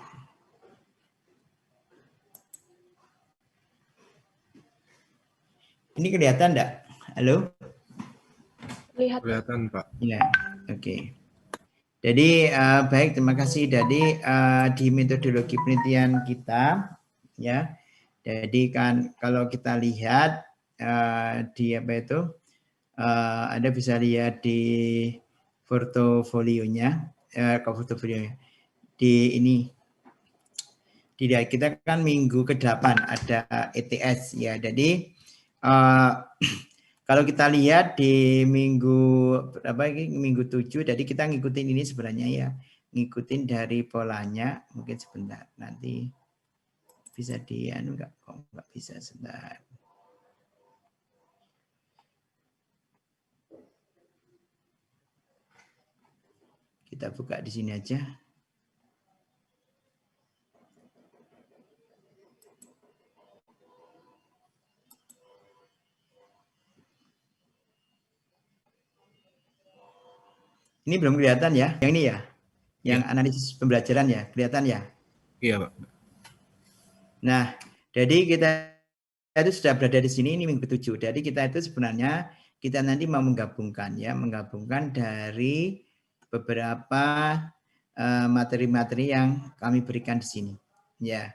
Ini kelihatan enggak? Halo? Kelihatan, Pak. Ya, oke. Jadi baik, terima kasih. Jadi di metodologi penelitian kita, ya. Jadi kan kalau kita lihat di apa itu, Anda bisa lihat di portofolionya, di ini. Di kita kan minggu ke-8 ada ETS ya. Jadi kalau kita lihat di minggu 7, jadi kita ngikutin ini sebenarnya ya, ngikutin dari polanya. Mungkin sebentar nanti bisa enggak kok enggak bisa sebentar. Kita buka di sini aja. Ini belum kelihatan ya, yang ini ya, yang analisis pembelajaran ya, kelihatan ya? Iya, Pak. Nah, jadi kita itu sudah berada di sini, ini minggu 7. Jadi kita itu sebenarnya kita nanti mau menggabungkan ya, menggabungkan dari beberapa materi-materi yang kami berikan di sini. Ya,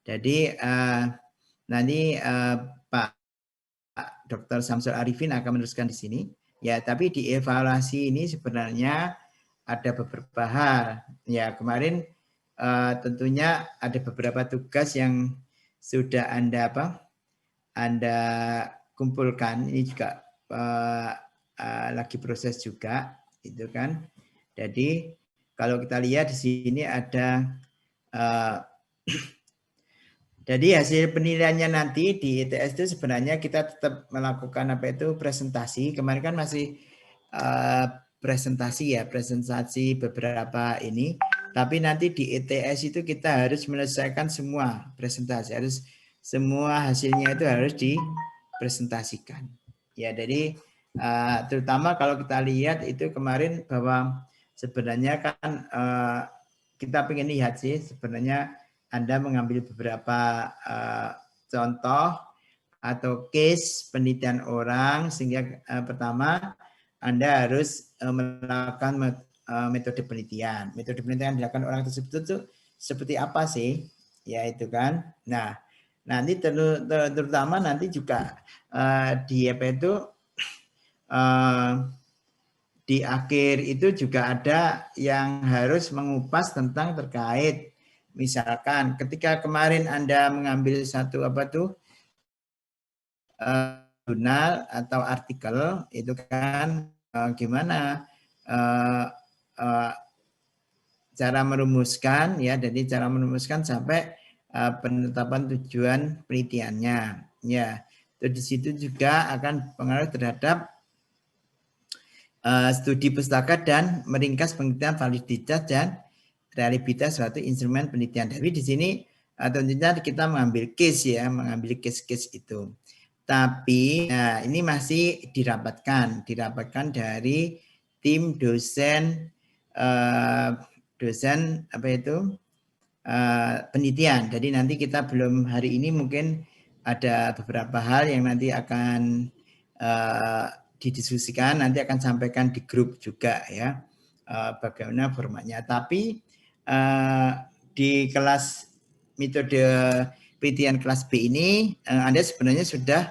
jadi nanti Pak Dr. Samsul Arifin akan meneruskan di sini. Ya, tapi di evaluasi ini sebenarnya ada beberapa hal. Ya, kemarin tentunya ada beberapa tugas yang sudah Anda kumpulkan. Ini juga lagi proses juga, itu kan. Jadi kalau kita lihat di sini ada Jadi hasil penilaiannya nanti di ITS itu sebenarnya kita tetap melakukan apa itu presentasi. Kemarin kan masih presentasi beberapa ini. Tapi nanti di ITS itu kita harus menyelesaikan semua presentasi. Harus semua hasilnya itu harus dipresentasikan. Ya, jadi terutama kalau kita lihat itu kemarin bahwa sebenarnya kan kita pengen lihat sih sebenarnya Anda mengambil beberapa contoh atau case penelitian orang sehingga pertama Anda harus melakukan metode penelitian. Metode penelitian yang dilakukan orang tersebut itu seperti apa sih? Ya itu kan. Nah, nanti terutama nanti juga di apa itu di akhir itu juga ada yang harus mengupas tentang terkait misalkan ketika kemarin Anda mengambil satu apa tuh jurnal atau artikel itu kan gimana cara merumuskan ya, jadi cara merumuskan sampai penetapan tujuan penelitiannya ya. Terus di situ juga akan pengaruh terhadap studi pustaka dan meringkas penelitian validitas dan reliabilitas suatu instrumen penelitian. Tapi di sini tentunya kita mengambil case ya, mengambil case-case itu. Tapi ini masih dirapatkan dari tim dosen apa itu penelitian. Jadi nanti kita belum hari ini mungkin ada beberapa hal yang nanti akan didiskusikan, nanti akan sampaikan di grup juga ya bagaimana formatnya. Tapi di kelas metode penelitian kelas B ini Anda sebenarnya sudah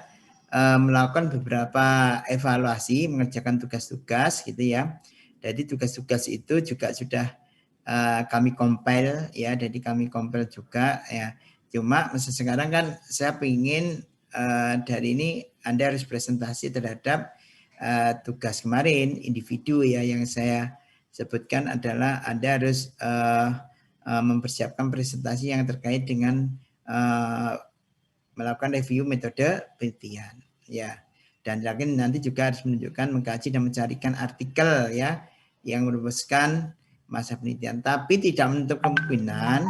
melakukan beberapa evaluasi, mengerjakan tugas-tugas gitu ya. Jadi tugas-tugas itu juga sudah kami compile ya, jadi kami compile juga ya. Cuma sekarang kan saya ingin dari ini Anda harus presentasi terhadap tugas kemarin individu ya, yang saya sebutkan adalah Anda harus mempersiapkan presentasi yang terkait dengan melakukan review metode penelitian ya, dan lagi nanti juga harus menunjukkan, mengkaji dan mencarikan artikel ya yang merumuskan masa penelitian. Tapi tidak menutup kemungkinan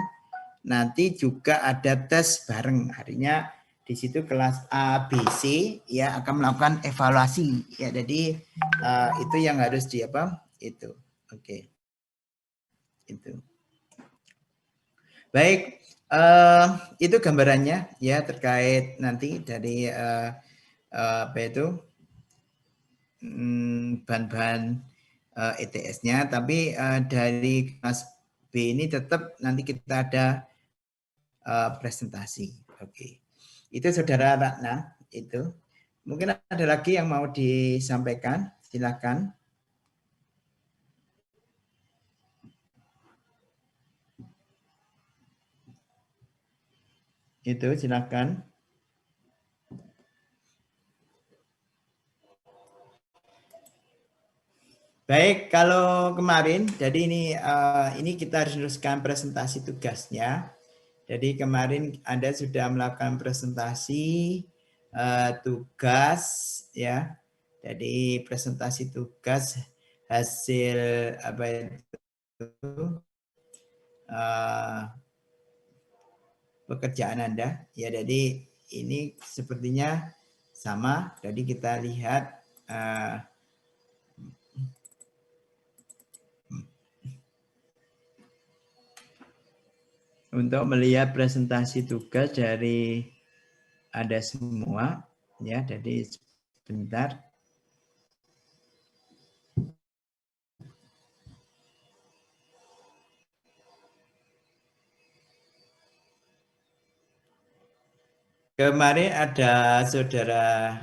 nanti juga ada tes bareng, artinya di situ kelas A, B, C ya akan melakukan evaluasi ya. Jadi itu yang harus di apa itu. Oke. Itu. Baik, itu gambarannya ya terkait nanti dari apa itu bahan-bahan ETS-nya. Tapi dari kelas B ini tetap nanti kita ada presentasi. Oke. Itu Saudara Ratna itu. Mungkin ada lagi yang mau disampaikan, silakan. Itu silakan. Baik, kalau kemarin, jadi ini kita harus meneruskan presentasi tugasnya. Jadi kemarin Anda sudah melakukan presentasi tugas ya. Jadi presentasi tugas hasil apa itu pekerjaan Anda ya. Jadi ini sepertinya sama. Jadi kita lihat untuk melihat presentasi tugas dari Anda semua ya. Jadi sebentar. Kemarin ada Saudara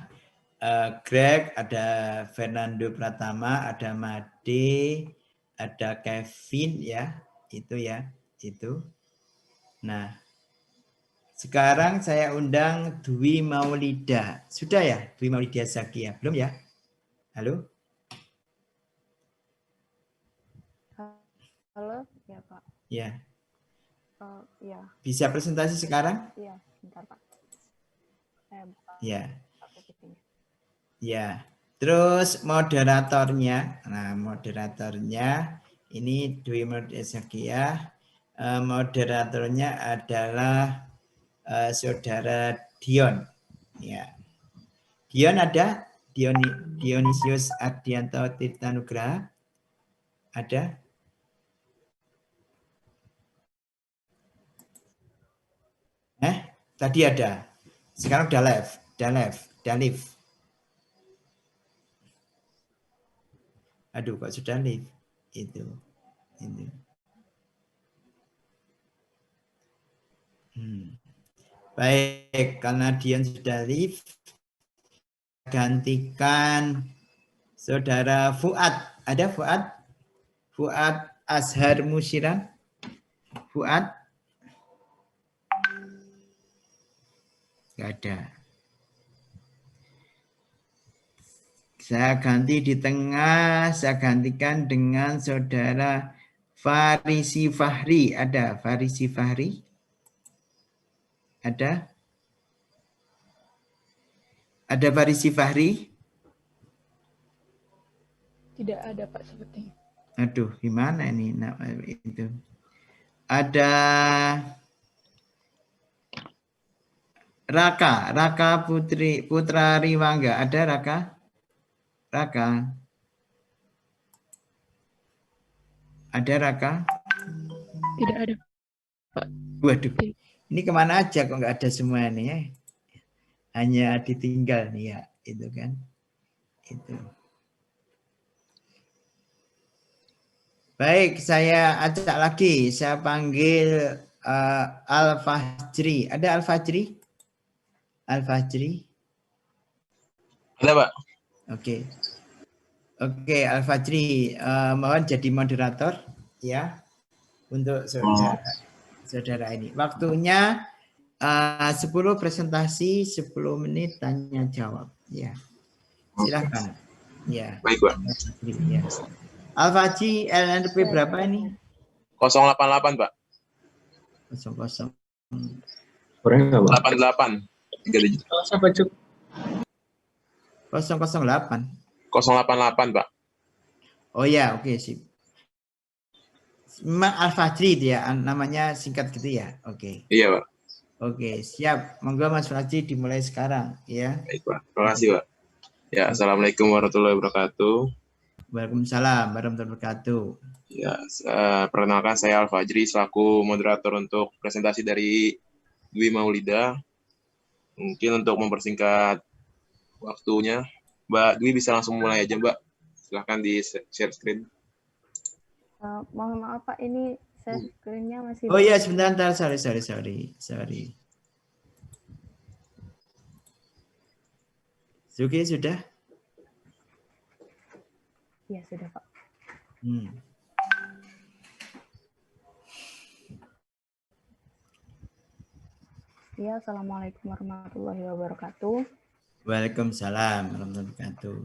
Greg, ada Fernando Pratama, ada Made, ada Kevin ya, itu ya, itu. Nah, sekarang saya undang Dwi Maulida. Sudah ya, Dwi Maulida Zakia? Belum ya? Halo? Halo, ya Pak. Ya. Ya. Bisa presentasi sekarang? Iya, Bentar, Pak. Saya buka Ya. PPT-nya. Ya. Terus moderatornya. Nah, moderatornya ini Dwi Murdisakia. Moderatornya adalah Saudara Dion. Ya. Dion ada? Dionisius Ardianto Tirtanugraha. Ada? Tadi ada. Sekarang udah live. Aduh, kok sudah live? Itu. Baik, karena Dion sudah live, gantikan Saudara Fuad. Ada Fuad? Fuad Azhar Musyiran. Fuad? Nggak ada. Saya ganti di tengah, saya gantikan dengan Saudara Farisi Fahri. Ada Farisi Fahri? Ada? Ada Farisi Fahri? Tidak ada, Pak, sepertinya. Aduh, gimana ini? Nah, itu. Ada Raka Putra Riwangga. Ada Raka? Ada Raka? Tidak ada, Pak. Waduh, ini kemana aja kok nggak ada semua ini ya? Hanya ditinggal nih ya, itu kan? Itu. Baik, saya ajak lagi. Saya panggil Al-Fajri. Ada Al-Fajri? Al-Fajri? Ada, Pak. Oke, Al-Fajri, mohon jadi moderator ya untuk saudara ini. Waktunya 10 presentasi, 10 menit tanya jawab. Ya, silakan. Ya. Baik, Pak. Ya. Al-Fajri LNP berapa ini? 088, Pak. 00. Berapa, Pak? 88. 3 digit. Siapa, Cuk? 008. 088, Pak. Oh ya, oke, sip. Memang Al-Fajri itu ya, namanya singkat gitu ya. Oke. Iya, Pak. Oke, siap. Monggo Mas Fajri dimulai sekarang ya. Baik, Pak. Terima kasih, Pak. Ya, Assalamualaikum warahmatullahi wabarakatuh. Waalaikumsalam warahmatullahi wabarakatuh. Ya, perkenalkan saya Al-Fajri selaku moderator untuk presentasi dari Dwi Maulida. Mungkin untuk mempersingkat waktunya, Mbak Dwi bisa langsung mulai aja, Mbak. Silahkan di share screen. Mohon maaf, Pak, ini share screen-nya masih... Oh iya, sebentar. Sorry. Oke, sudah? Iya, sudah, Pak. Ya, Assalamualaikum warahmatullahi wabarakatuh. Waalaikumsalam warahmatullahi wabarakatuh.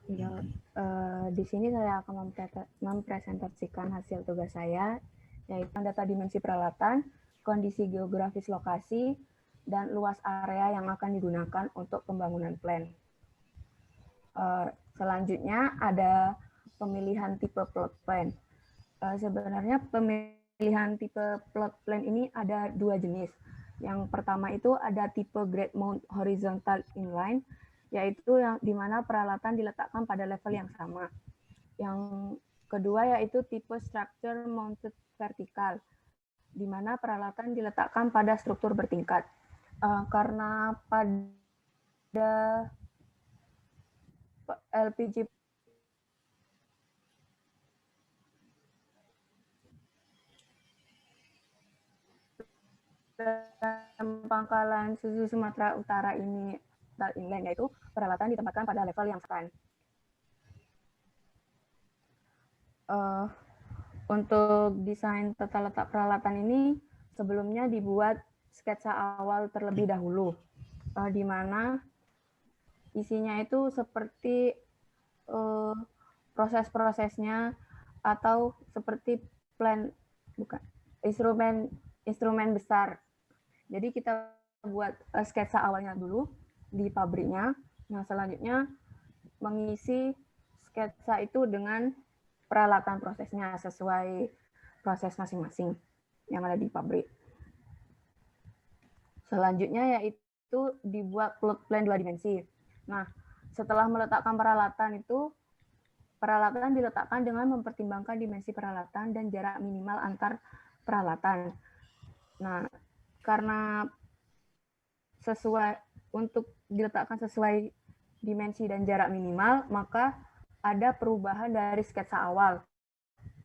Ya, di sini saya akan mempresentasikan hasil tugas saya, yaitu data dimensi peralatan, kondisi geografis lokasi, dan luas area yang akan digunakan untuk pembangunan plan. Selanjutnya ada pemilihan tipe plot plan. Sebenarnya pemilihan tipe plot plan ini ada 2 jenis. Yang pertama itu ada tipe grade mount horizontal inline, yaitu yang di mana peralatan diletakkan pada level yang sama. Yang kedua yaitu tipe structure mounted vertical, di mana peralatan diletakkan pada struktur bertingkat. Karena pada LPG Pangkalan Susu Sumatera Utara ini inline, yaitu peralatan ditempatkan pada level yang sama. Untuk desain tata letak peralatan ini sebelumnya dibuat sketsa awal terlebih dahulu, di mana isinya itu seperti proses-prosesnya atau seperti instrumen besar. Jadi kita buat sketsa awalnya dulu di pabriknya. Nah, selanjutnya mengisi sketsa itu dengan peralatan prosesnya sesuai proses masing-masing yang ada di pabrik. Selanjutnya yaitu dibuat plot plan 2 dimensi. Nah, setelah meletakkan peralatan itu, peralatan diletakkan dengan mempertimbangkan dimensi peralatan dan jarak minimal antar peralatan. Nah, karena untuk diletakkan sesuai dimensi dan jarak minimal, maka ada perubahan dari sketsa awal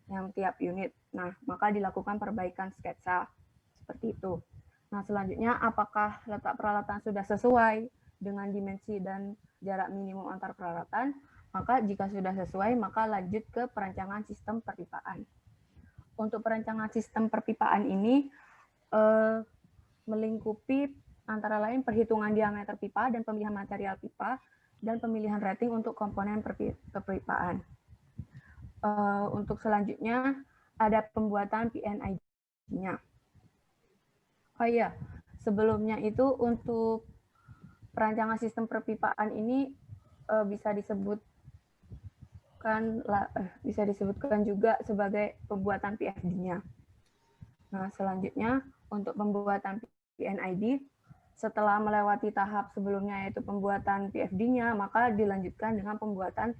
yang tiap unit. Nah, maka dilakukan perbaikan sketsa seperti itu. Nah, selanjutnya apakah letak peralatan sudah sesuai dengan dimensi dan jarak minimum antar peralatan? Maka jika sudah sesuai, maka lanjut ke perancangan sistem perpipaan. Untuk perancangan sistem perpipaan ini melingkupi antara lain perhitungan diameter pipa dan pemilihan material pipa dan pemilihan rating untuk komponen perpipaan. Untuk selanjutnya ada pembuatan PNID-nya. Oh iya, sebelumnya itu untuk perancangan sistem perpipaan ini bisa disebutkan juga sebagai pembuatan PFD-nya. Nah, selanjutnya untuk pembuatan PNID, setelah melewati tahap sebelumnya yaitu pembuatan PFD-nya, maka dilanjutkan dengan pembuatan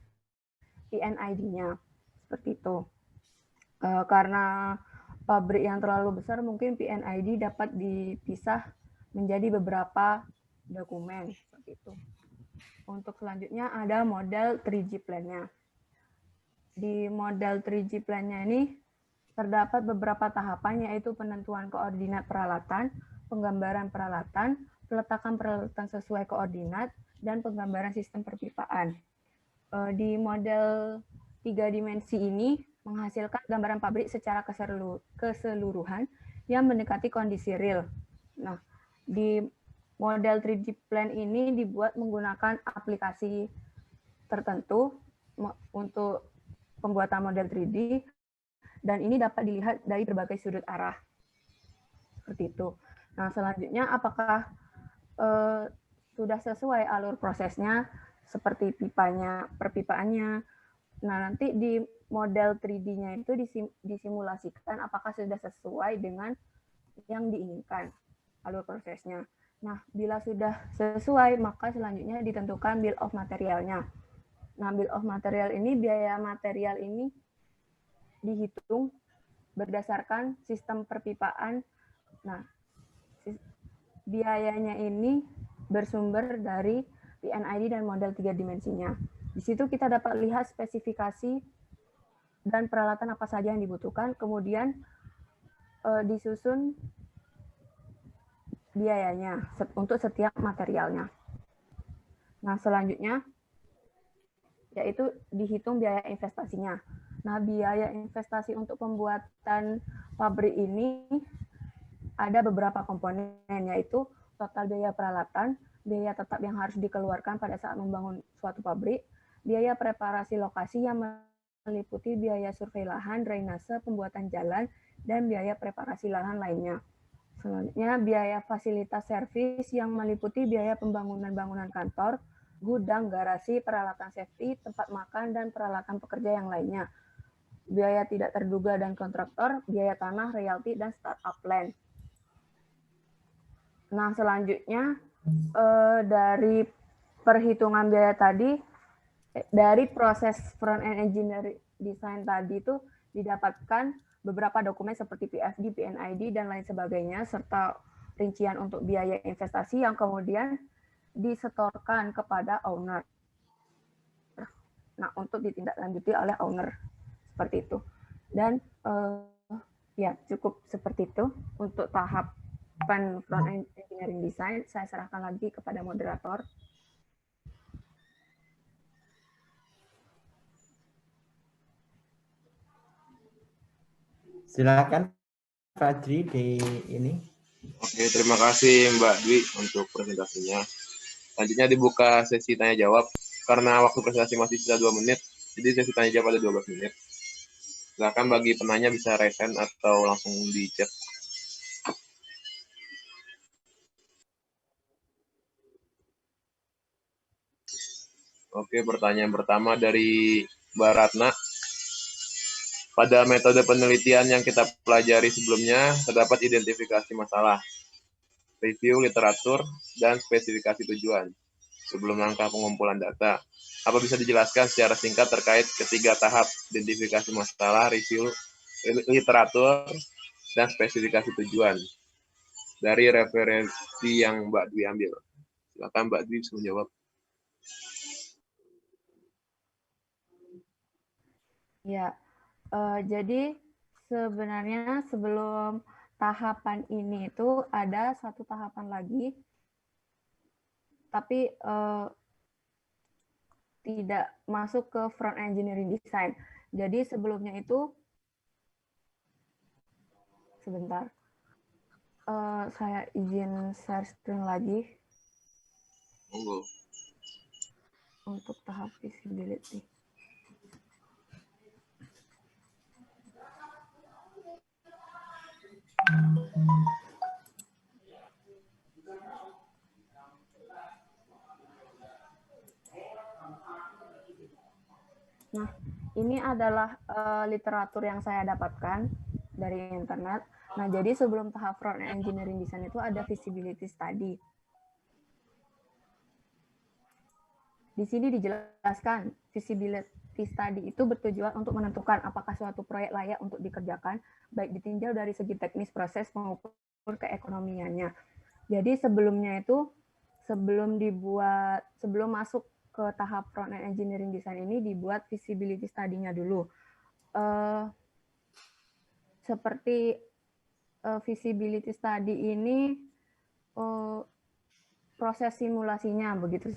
PNID-nya. Seperti itu. Karena pabrik yang terlalu besar, mungkin PNID dapat dipisah menjadi beberapa dokumen. Seperti itu. Untuk selanjutnya ada model 3G plan-nya. Di model 3G plan-nya ini terdapat beberapa tahapan, yaitu penentuan koordinat peralatan, penggambaran peralatan, peletakan peralatan sesuai koordinat, dan penggambaran sistem perpipaan. Di model 3 dimensi ini menghasilkan gambaran pabrik secara keseluruhan yang mendekati kondisi real. Nah, di model 3D plan ini dibuat menggunakan aplikasi tertentu untuk pembuatan model 3D, dan ini dapat dilihat dari berbagai sudut arah. Seperti itu. Nah, selanjutnya apakah sudah sesuai alur prosesnya seperti pipanya, perpipaannya. Nah, nanti di model 3D-nya itu disimulasikan apakah sudah sesuai dengan yang diinginkan alur prosesnya. Nah, bila sudah sesuai, maka selanjutnya ditentukan bill of materialnya. Nah, bill of material ini, biaya material ini dihitung berdasarkan sistem perpipaan. Nah, biayanya ini bersumber dari PNID dan model 3 dimensinya. Di situ kita dapat lihat spesifikasi dan peralatan apa saja yang dibutuhkan, kemudian disusun biayanya untuk setiap materialnya. Nah, selanjutnya yaitu dihitung biaya investasinya. Nah, biaya investasi untuk pembuatan pabrik ini ada beberapa komponen, yaitu total biaya peralatan, biaya tetap yang harus dikeluarkan pada saat membangun suatu pabrik, biaya preparasi lokasi yang meliputi biaya survei lahan, drainase, pembuatan jalan, dan biaya preparasi lahan lainnya. Selanjutnya, biaya fasilitas servis yang meliputi biaya pembangunan bangunan kantor, gudang, garasi, peralatan safety, tempat makan, dan peralatan pekerja yang lainnya. Biaya tidak terduga dan kontraktor, biaya tanah, royalti, dan startup plan. Nah, selanjutnya dari perhitungan biaya tadi, dari proses front-end engineering design tadi itu didapatkan beberapa dokumen seperti PFD, PNID, dan lain sebagainya, serta rincian untuk biaya investasi yang kemudian disetorkan kepada owner. Nah, untuk ditindaklanjuti oleh owner. Seperti itu. Dan ya cukup seperti itu untuk tahapan front-end engineering design. Saya serahkan lagi kepada moderator. Silakan Fadri di ini. Oke, terima kasih Mbak Dwi untuk presentasinya. Selanjutnya dibuka sesi tanya jawab. Karena waktu presentasi masih sisa 2 menit, jadi sesi tanya jawab ada 12 menit. Silakan bagi penanya bisa raise hand atau langsung di chat. Oke, pertanyaan pertama dari Mbak Ratna. Pada metode penelitian yang kita pelajari sebelumnya, terdapat identifikasi masalah, review literatur, dan spesifikasi tujuan sebelum langkah pengumpulan data. Apa bisa dijelaskan secara singkat terkait ketiga tahap identifikasi masalah, review literatur, dan spesifikasi tujuan dari referensi yang Mbak Dwi ambil? Silakan Mbak Dwi bisa menjawab. Ya, jadi sebenarnya sebelum tahapan ini itu ada satu tahapan lagi, tapi tidak masuk ke front engineering design. Jadi sebelumnya itu, sebentar, saya izin share screen lagi Monggo. untuk tahap visibility. Nah, ini adalah literatur yang saya dapatkan dari internet. Nah, jadi sebelum tahap front engineering design itu ada feasibility study. Di sini dijelaskan, feasibility study itu bertujuan untuk menentukan apakah suatu proyek layak untuk dikerjakan, baik ditinjau dari segi teknis proses maupun keekonomiannya. Jadi sebelumnya itu, sebelum masuk ke tahap front end engineering design ini dibuat feasibility study-nya dulu. Seperti feasibility study ini proses simulasinya begitu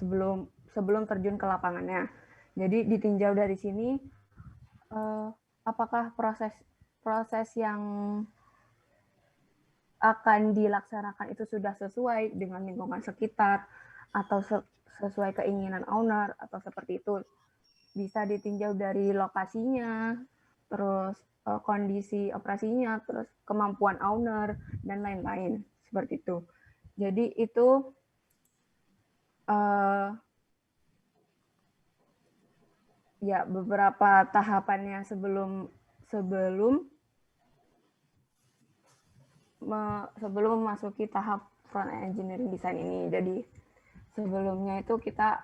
sebelum terjun ke lapangannya. Jadi ditinjau dari sini apakah proses yang akan dilaksanakan itu sudah sesuai dengan lingkungan sekitar atau sesuai keinginan owner atau seperti itu. Bisa ditinjau dari lokasinya, terus kondisi operasinya, terus kemampuan owner, dan lain-lain. Seperti itu. Jadi itu ya beberapa tahapannya sebelum memasuki tahap front end engineering design ini. Jadi sebelumnya itu kita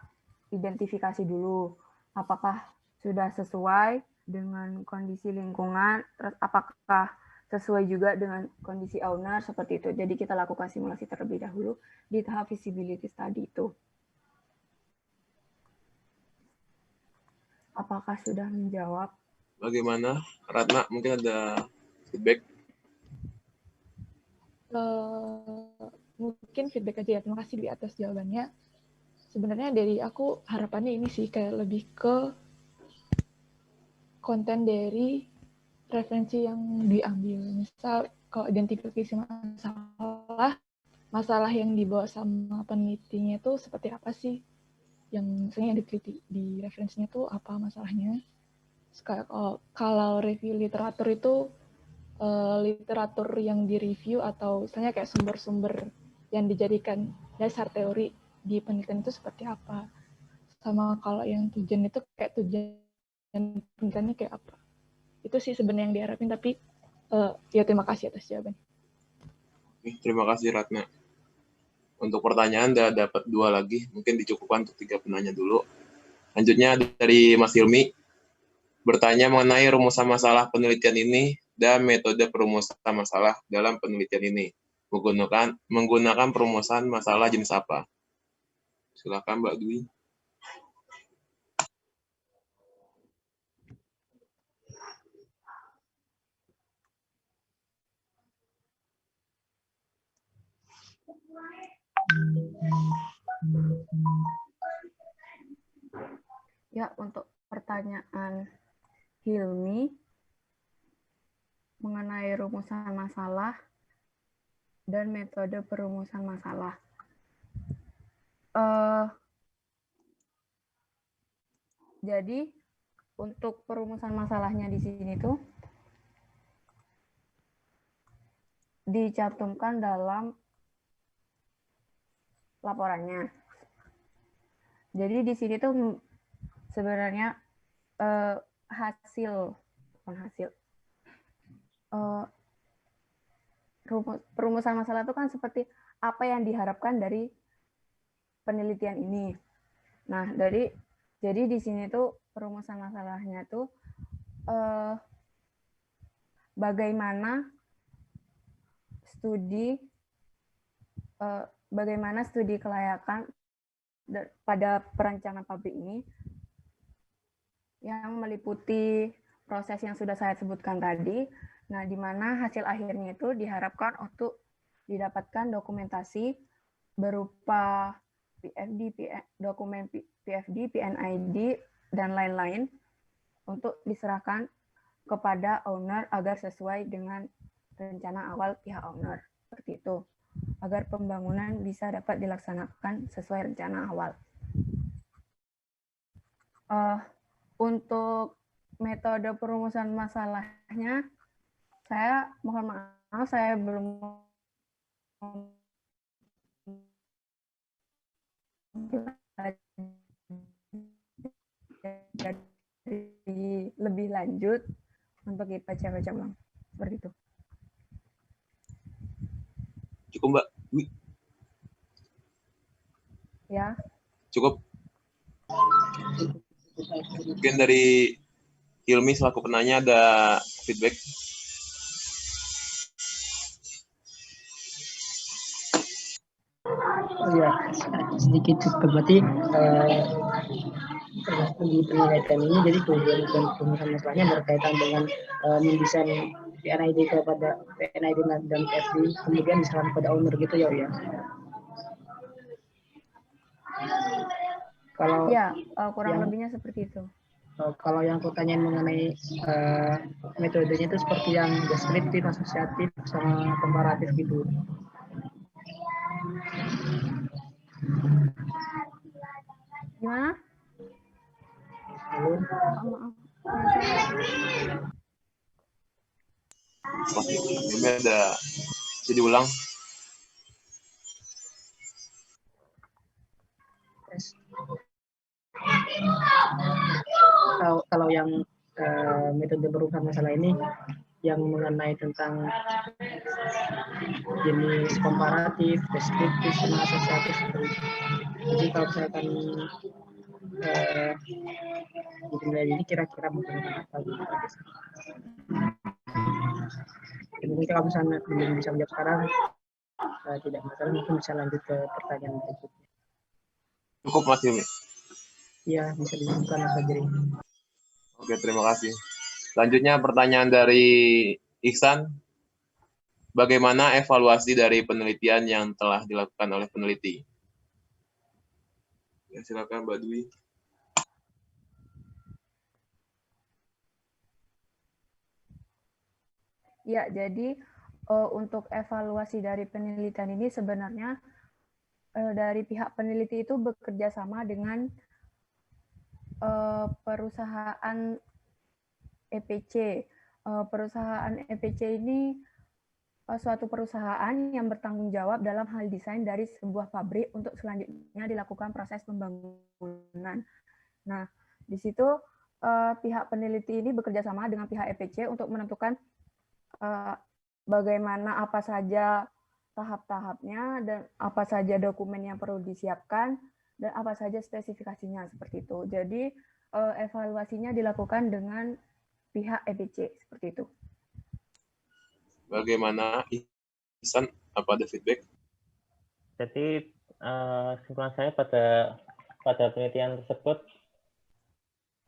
identifikasi dulu apakah sudah sesuai dengan kondisi lingkungan, terus apakah sesuai juga dengan kondisi owner, seperti itu. Jadi kita lakukan simulasi terlebih dahulu di tahap feasibility study itu. Apakah sudah menjawab? Bagaimana, Ratna? Mungkin ada feedback? Mungkin feedback aja ya. Terima kasih di atas jawabannya. Sebenarnya dari aku harapannya ini sih kayak lebih ke konten dari referensi yang diambil. Misal kalau identifikasi masalah yang dibawa sama penelitinya itu seperti apa sih? Yang misalnya yang diteliti di referensinya itu apa masalahnya? Kalau review literatur itu literatur yang direview atau misalnya kayak sumber-sumber yang dijadikan dasar teori di penelitian itu seperti apa? Sama kalau yang tujuan itu kayak tujuan penelitiannya kayak apa? Itu sih sebenarnya yang diharapin, tapi ya terima kasih atas jawabannya. Terima kasih Ratna. Untuk pertanyaan dapat 2 lagi, mungkin dicukupkan untuk 3 penanya dulu. Lanjutnya dari Mas Hilmi, bertanya mengenai rumusan masalah penelitian ini dan metode perumusan masalah dalam penelitian ini. Menggunakan perumusan masalah jenis apa? Silakan Mbak Dwi. Ya, untuk pertanyaan Hilmi mengenai rumusan masalah dan metode perumusan masalah. Jadi untuk perumusan masalahnya di sini tuh dicantumkan dalam laporannya. Jadi di sini tuh sebenarnya perumusan masalah itu kan seperti apa yang diharapkan dari penelitian ini. Nah, jadi di sini tuh perumusan masalahnya tuh bagaimana studi kelayakan pada perancangan pabrik ini yang meliputi proses yang sudah saya sebutkan tadi. Nah, di mana hasil akhirnya itu diharapkan untuk didapatkan dokumentasi berupa dokumen PFD, PNID, dan lain-lain untuk diserahkan kepada owner agar sesuai dengan rencana awal pihak owner. Seperti itu, agar pembangunan bisa dapat dilaksanakan sesuai rencana awal. Untuk metode perumusan masalahnya, saya mohon maaf, saya belum lebih lanjut untuk baca-baca ulang. Seperti itu. Cukup, Mbak. Ya. Cukup. Mungkin dari Hilmi selaku penanya ada feedback. Ya, sedikit berarti di penelitian ini jadi tujuan dan perumusan masalahnya berkaitan dengan mendesain PNID kepada PNID dan PFD kemudian diserahkan kepada owner gitu ya. Kalau ya, kurang lebihnya seperti itu. Kalau yang aku tanyain mengenai metodenya itu seperti yang deskriptif, asosiatif, sama komparatif gitu. Gimana? Halo? Maaf. Ini ada bisa diulang. Kalau yang metode perumusan masalah ini yang mengenai tentang jenis komparatif, deskriptif, sama asosiatif. Jadi kalau misalkan di ini kira-kira menggunakan apa gitu. Mungkin kalau misalnya belum bisa menjawab sekarang, tidak masalah, mungkin bisa lanjut ke pertanyaan berikutnya. Cukup, Mas Hilmi? Iya, bisa dilakukan Mas Fajri. Oke, terima kasih. Selanjutnya pertanyaan dari Ihsan. Bagaimana evaluasi dari penelitian yang telah dilakukan oleh peneliti? Ya, silakan Mbak Dwi. Ya, jadi untuk evaluasi dari penelitian ini sebenarnya dari pihak peneliti itu bekerja sama dengan perusahaan EPC. Perusahaan EPC ini suatu perusahaan yang bertanggung jawab dalam hal desain dari sebuah pabrik untuk selanjutnya dilakukan proses pembangunan. Nah, di situ pihak peneliti ini bekerja sama dengan pihak EPC untuk menentukan bagaimana apa saja tahap-tahapnya dan apa saja dokumen yang perlu disiapkan dan apa saja spesifikasinya seperti itu. Jadi evaluasinya dilakukan dengan pihak EPC seperti itu. Bagaimana Ihsan, apa ada feedback? Jadi kesimpulan saya pada penelitian tersebut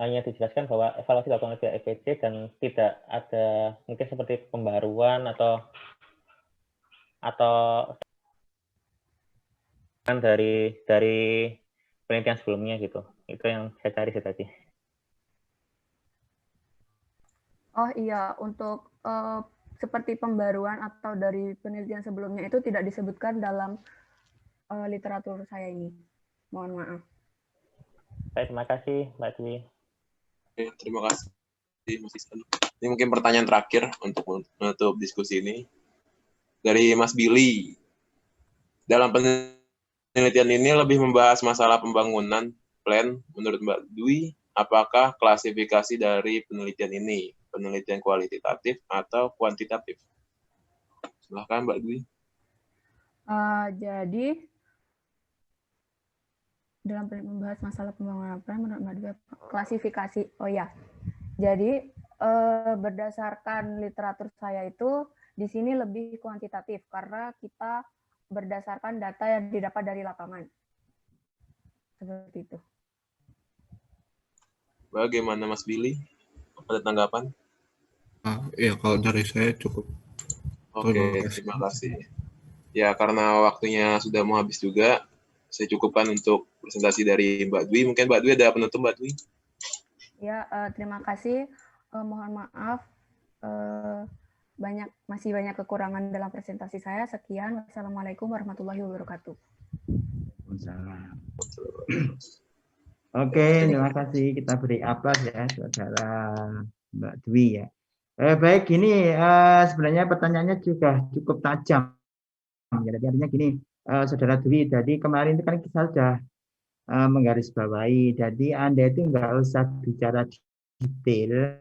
hanya dijelaskan bahwa evaluasi dilakukan oleh pihak EPC dan tidak ada mungkin seperti pembaruan atau dari penelitian sebelumnya gitu. Itu yang saya cari tadi. Oh iya, untuk seperti pembaruan atau dari penelitian sebelumnya itu tidak disebutkan dalam literatur saya ini. Mohon maaf. Baik, terima kasih Mbak Dwi. Oke, terima kasih Mas Ihsan. Ini mungkin pertanyaan terakhir untuk menutup diskusi ini. Dari Mas Billy. Dalam penelitian ini lebih membahas masalah pembangunan plan menurut Mbak Dwi apakah klasifikasi dari penelitian ini penelitian kualitatif atau kuantitatif? Silahkan Mbak Dwi. Jadi dalam membahas masalah pembangunan plan menurut Mbak Dwi klasifikasi. Oh ya. Jadi berdasarkan literatur saya itu di sini lebih kuantitatif karena kita berdasarkan data yang didapat dari lapangan. Seperti itu. Bagaimana Mas Billy? Ada tanggapan? Ya, kalau dari saya cukup. Oke, terima kasih. Ya, karena waktunya sudah mau habis juga, saya cukupkan untuk presentasi dari Mbak Dwi. Mungkin Mbak Dwi ada penutup, Mbak Dwi? Ya, terima kasih. Mohon maaf, masih banyak kekurangan dalam presentasi saya. Sekian. Wassalamualaikum warahmatullahi wabarakatuh. Oke, terima kasih. Kita beri aplaus ya, saudara Mbak Dwi ya. Baik, gini sebenarnya pertanyaannya juga cukup tajam. Ya, jadi artinya gini, saudara Dwi, jadi kemarin itu kan kita sudah menggarisbawahi, jadi Anda itu nggak usah bicara detail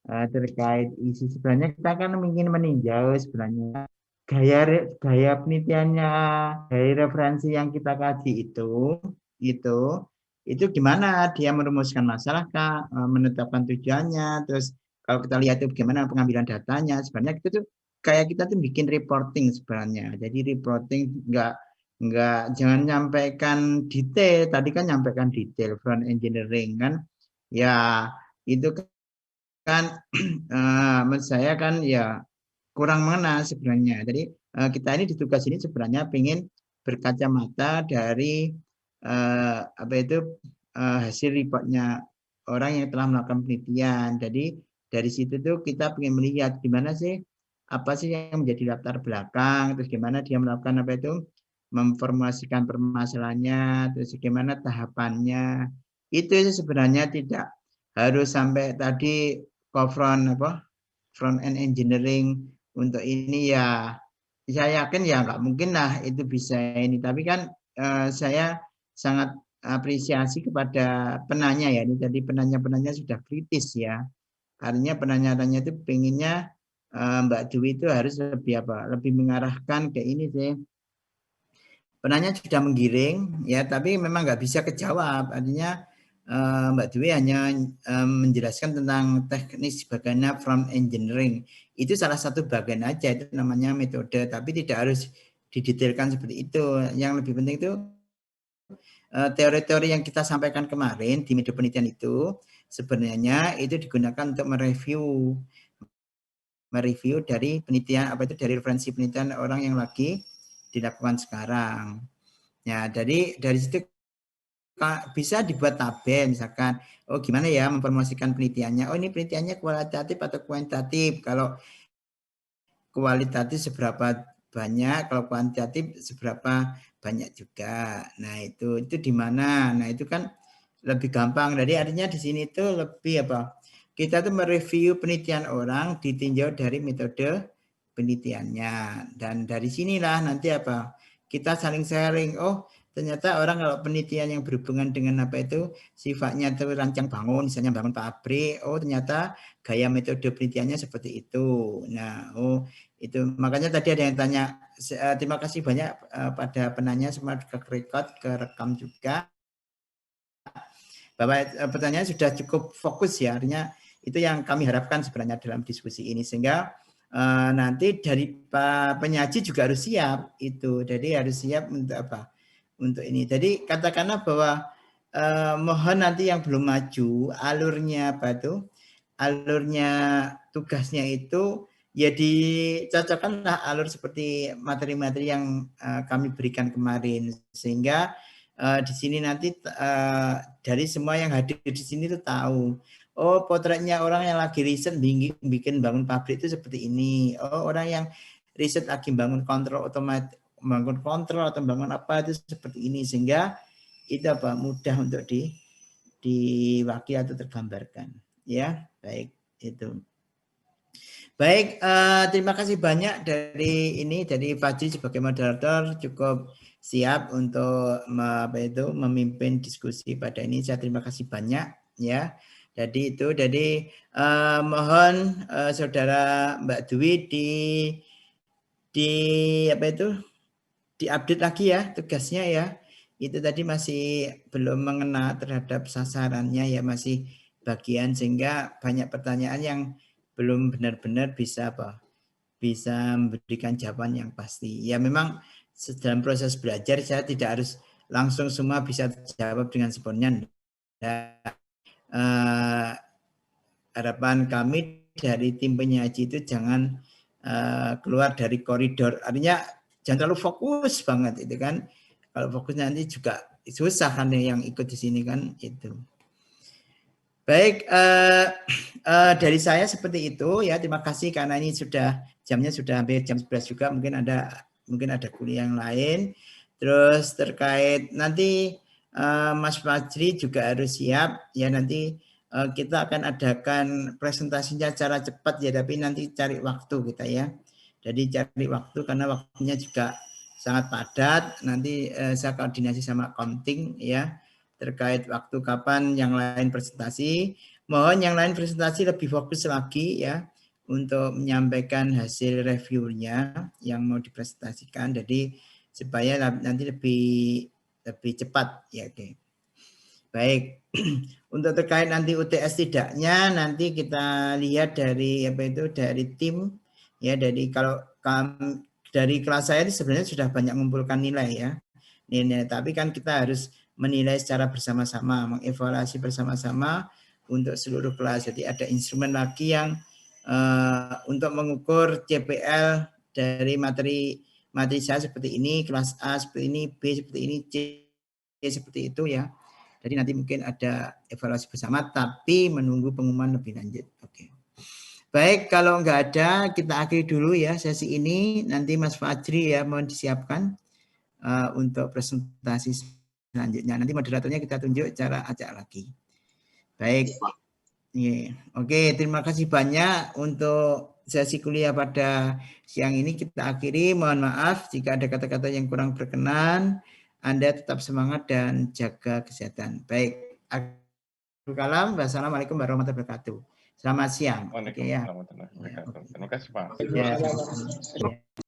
terkait isi. Sebenarnya kita kan ingin meninjau sebenarnya gaya penelitiannya, gaya referensi yang kita kaji itu gimana dia merumuskan masalah kah, menetapkan tujuannya, terus kalau kita lihat itu bagaimana pengambilan datanya. Sebenarnya kita tuh kayak kita tuh bikin reporting sebenarnya. Jadi reporting enggak jangan nyampaikan detail. Tadi kan nyampaikan detail front engineering kan. Ya, itu kan menurut saya kan ya kurang mengena sebenarnya. Jadi kita ini di tugas ini sebenarnya ingin berkacamata dari hasil reportnya orang yang telah melakukan penelitian. Jadi dari situ tuh kita ingin melihat gimana sih apa sih yang menjadi latar belakang, terus gimana dia melakukan memformulasikan permasalahannya, terus gimana tahapannya. Itu sebenarnya tidak harus sampai tadi front end engineering untuk ini ya. Saya yakin ya nggak mungkin lah itu bisa ini. Tapi kan saya sangat apresiasi kepada penanya ya. Ini tadi penanya sudah kritis ya. Artinya penanya-tanya itu pengennya Mbak Dwi itu harus lebih mengarahkan ke ini sih. Penanya sudah menggiring ya, tapi memang nggak bisa kejawab. Artinya Mbak Dwi hanya menjelaskan tentang teknis bagaimana front engineering. Itu salah satu bagian aja, itu namanya metode, tapi tidak harus didetailkan seperti itu. Yang lebih penting itu teori-teori yang kita sampaikan kemarin di metode penelitian itu sebenarnya itu digunakan untuk mereview dari penelitian dari referensi penelitian orang yang lagi dilakukan sekarang. Ya, dari situ bisa dibuat tabel misalkan, oh gimana ya mempromosikan penelitiannya, oh ini penelitiannya kualitatif atau kuantitatif, kalau kualitatif seberapa banyak, kalau kuantitatif seberapa banyak juga. Nah itu di mana? Nah itu kan lebih gampang. Jadi artinya di sini itu lebih kita tuh mereview penelitian orang ditinjau dari metode penelitiannya, dan dari sinilah nanti kita saling sharing. Oh ternyata orang kalau penelitian yang berhubungan dengan sifatnya itu rancang bangun, misalnya bangun pabrik, oh ternyata gaya metode penelitiannya seperti itu. Nah, itu makanya tadi ada yang tanya, terima kasih banyak pada penanya, semua kerekam juga. Bahwa pertanyaan sudah cukup fokus ya, artinya itu yang kami harapkan sebenarnya dalam diskusi ini, sehingga nanti dari penyaji juga harus siap itu. Jadi harus siap untuk ini. Jadi katakanlah bahwa mohon nanti yang belum maju alurnya alurnya tugasnya itu ya dicocokkanlah alur seperti materi-materi yang kami berikan kemarin, sehingga di sini nanti dari semua yang hadir di sini tuh tahu, oh potretnya orang yang lagi riset bikin bangun pabrik itu seperti ini, oh orang yang riset lagi bangun kontrol otomatis, bangun kontrol atau bangun apa itu seperti ini, sehingga itu mudah untuk diwakili atau tergambarkan ya. Baik, itu baik. Terima kasih banyak dari Fajri sebagai moderator, cukup siap untuk memimpin diskusi pada ini. Saya terima kasih banyak ya. Jadi mohon saudara Mbak Dwi diupdate lagi ya tugasnya ya. Itu tadi masih belum mengena terhadap sasarannya ya, masih bagian, sehingga banyak pertanyaan yang belum benar-benar bisa memberikan jawaban yang pasti. Ya memang dalam proses belajar saya tidak harus langsung semua bisa jawab dengan sempurna. Harapan kami dari tim penyaji itu jangan keluar dari koridor, artinya jangan terlalu fokus banget itu kan. Kalau fokus nanti juga susah kan yang ikut di sini kan itu. Baik, dari saya seperti itu ya. Terima kasih karena ini jamnya sudah hampir jam 11 juga. Mungkin ada kuliah yang lain. Terus terkait nanti Mas Fajri juga harus siap ya, nanti kita akan adakan presentasinya secara cepat ya, tapi nanti cari waktu kita ya. Jadi cari waktu karena waktunya juga sangat padat. Nanti saya koordinasi sama accounting ya terkait waktu kapan yang lain presentasi. Mohon yang lain presentasi lebih fokus lagi ya untuk menyampaikan hasil reviewnya yang mau dipresentasikan. Jadi supaya nanti lebih cepat ya. Oke. Baik. Untuk terkait nanti UTS tidaknya nanti kita lihat dari dari tim ya, dari kelas saya ini sebenarnya sudah banyak mengumpulkan nilai ya. Nilai, tapi kan kita harus menilai secara bersama-sama, mengevaluasi bersama-sama untuk seluruh kelas. Jadi ada instrumen lagi yang untuk mengukur CPL dari materi saya seperti ini, kelas A seperti ini, B seperti ini, C seperti itu ya. Jadi nanti mungkin ada evaluasi bersama, tapi menunggu pengumuman lebih lanjut. Oke. Baik, kalau enggak ada, kita akhiri dulu ya sesi ini. Nanti Mas Fajri ya mohon disiapkan untuk presentasi selanjutnya. Nanti moderatornya kita tunjuk cara ajak lagi. Baik. Oke, terima kasih banyak untuk sesi kuliah pada siang ini. Kita akhiri. Mohon maaf jika ada kata-kata yang kurang berkenan. Anda tetap semangat dan jaga kesehatan. Baik. Kalam. Wassalamualaikum warahmatullahi wabarakatuh. Selamat siang. Waalaikumsalam warahmatullahi wabarakatuh. Terima kasih Pak. Ya.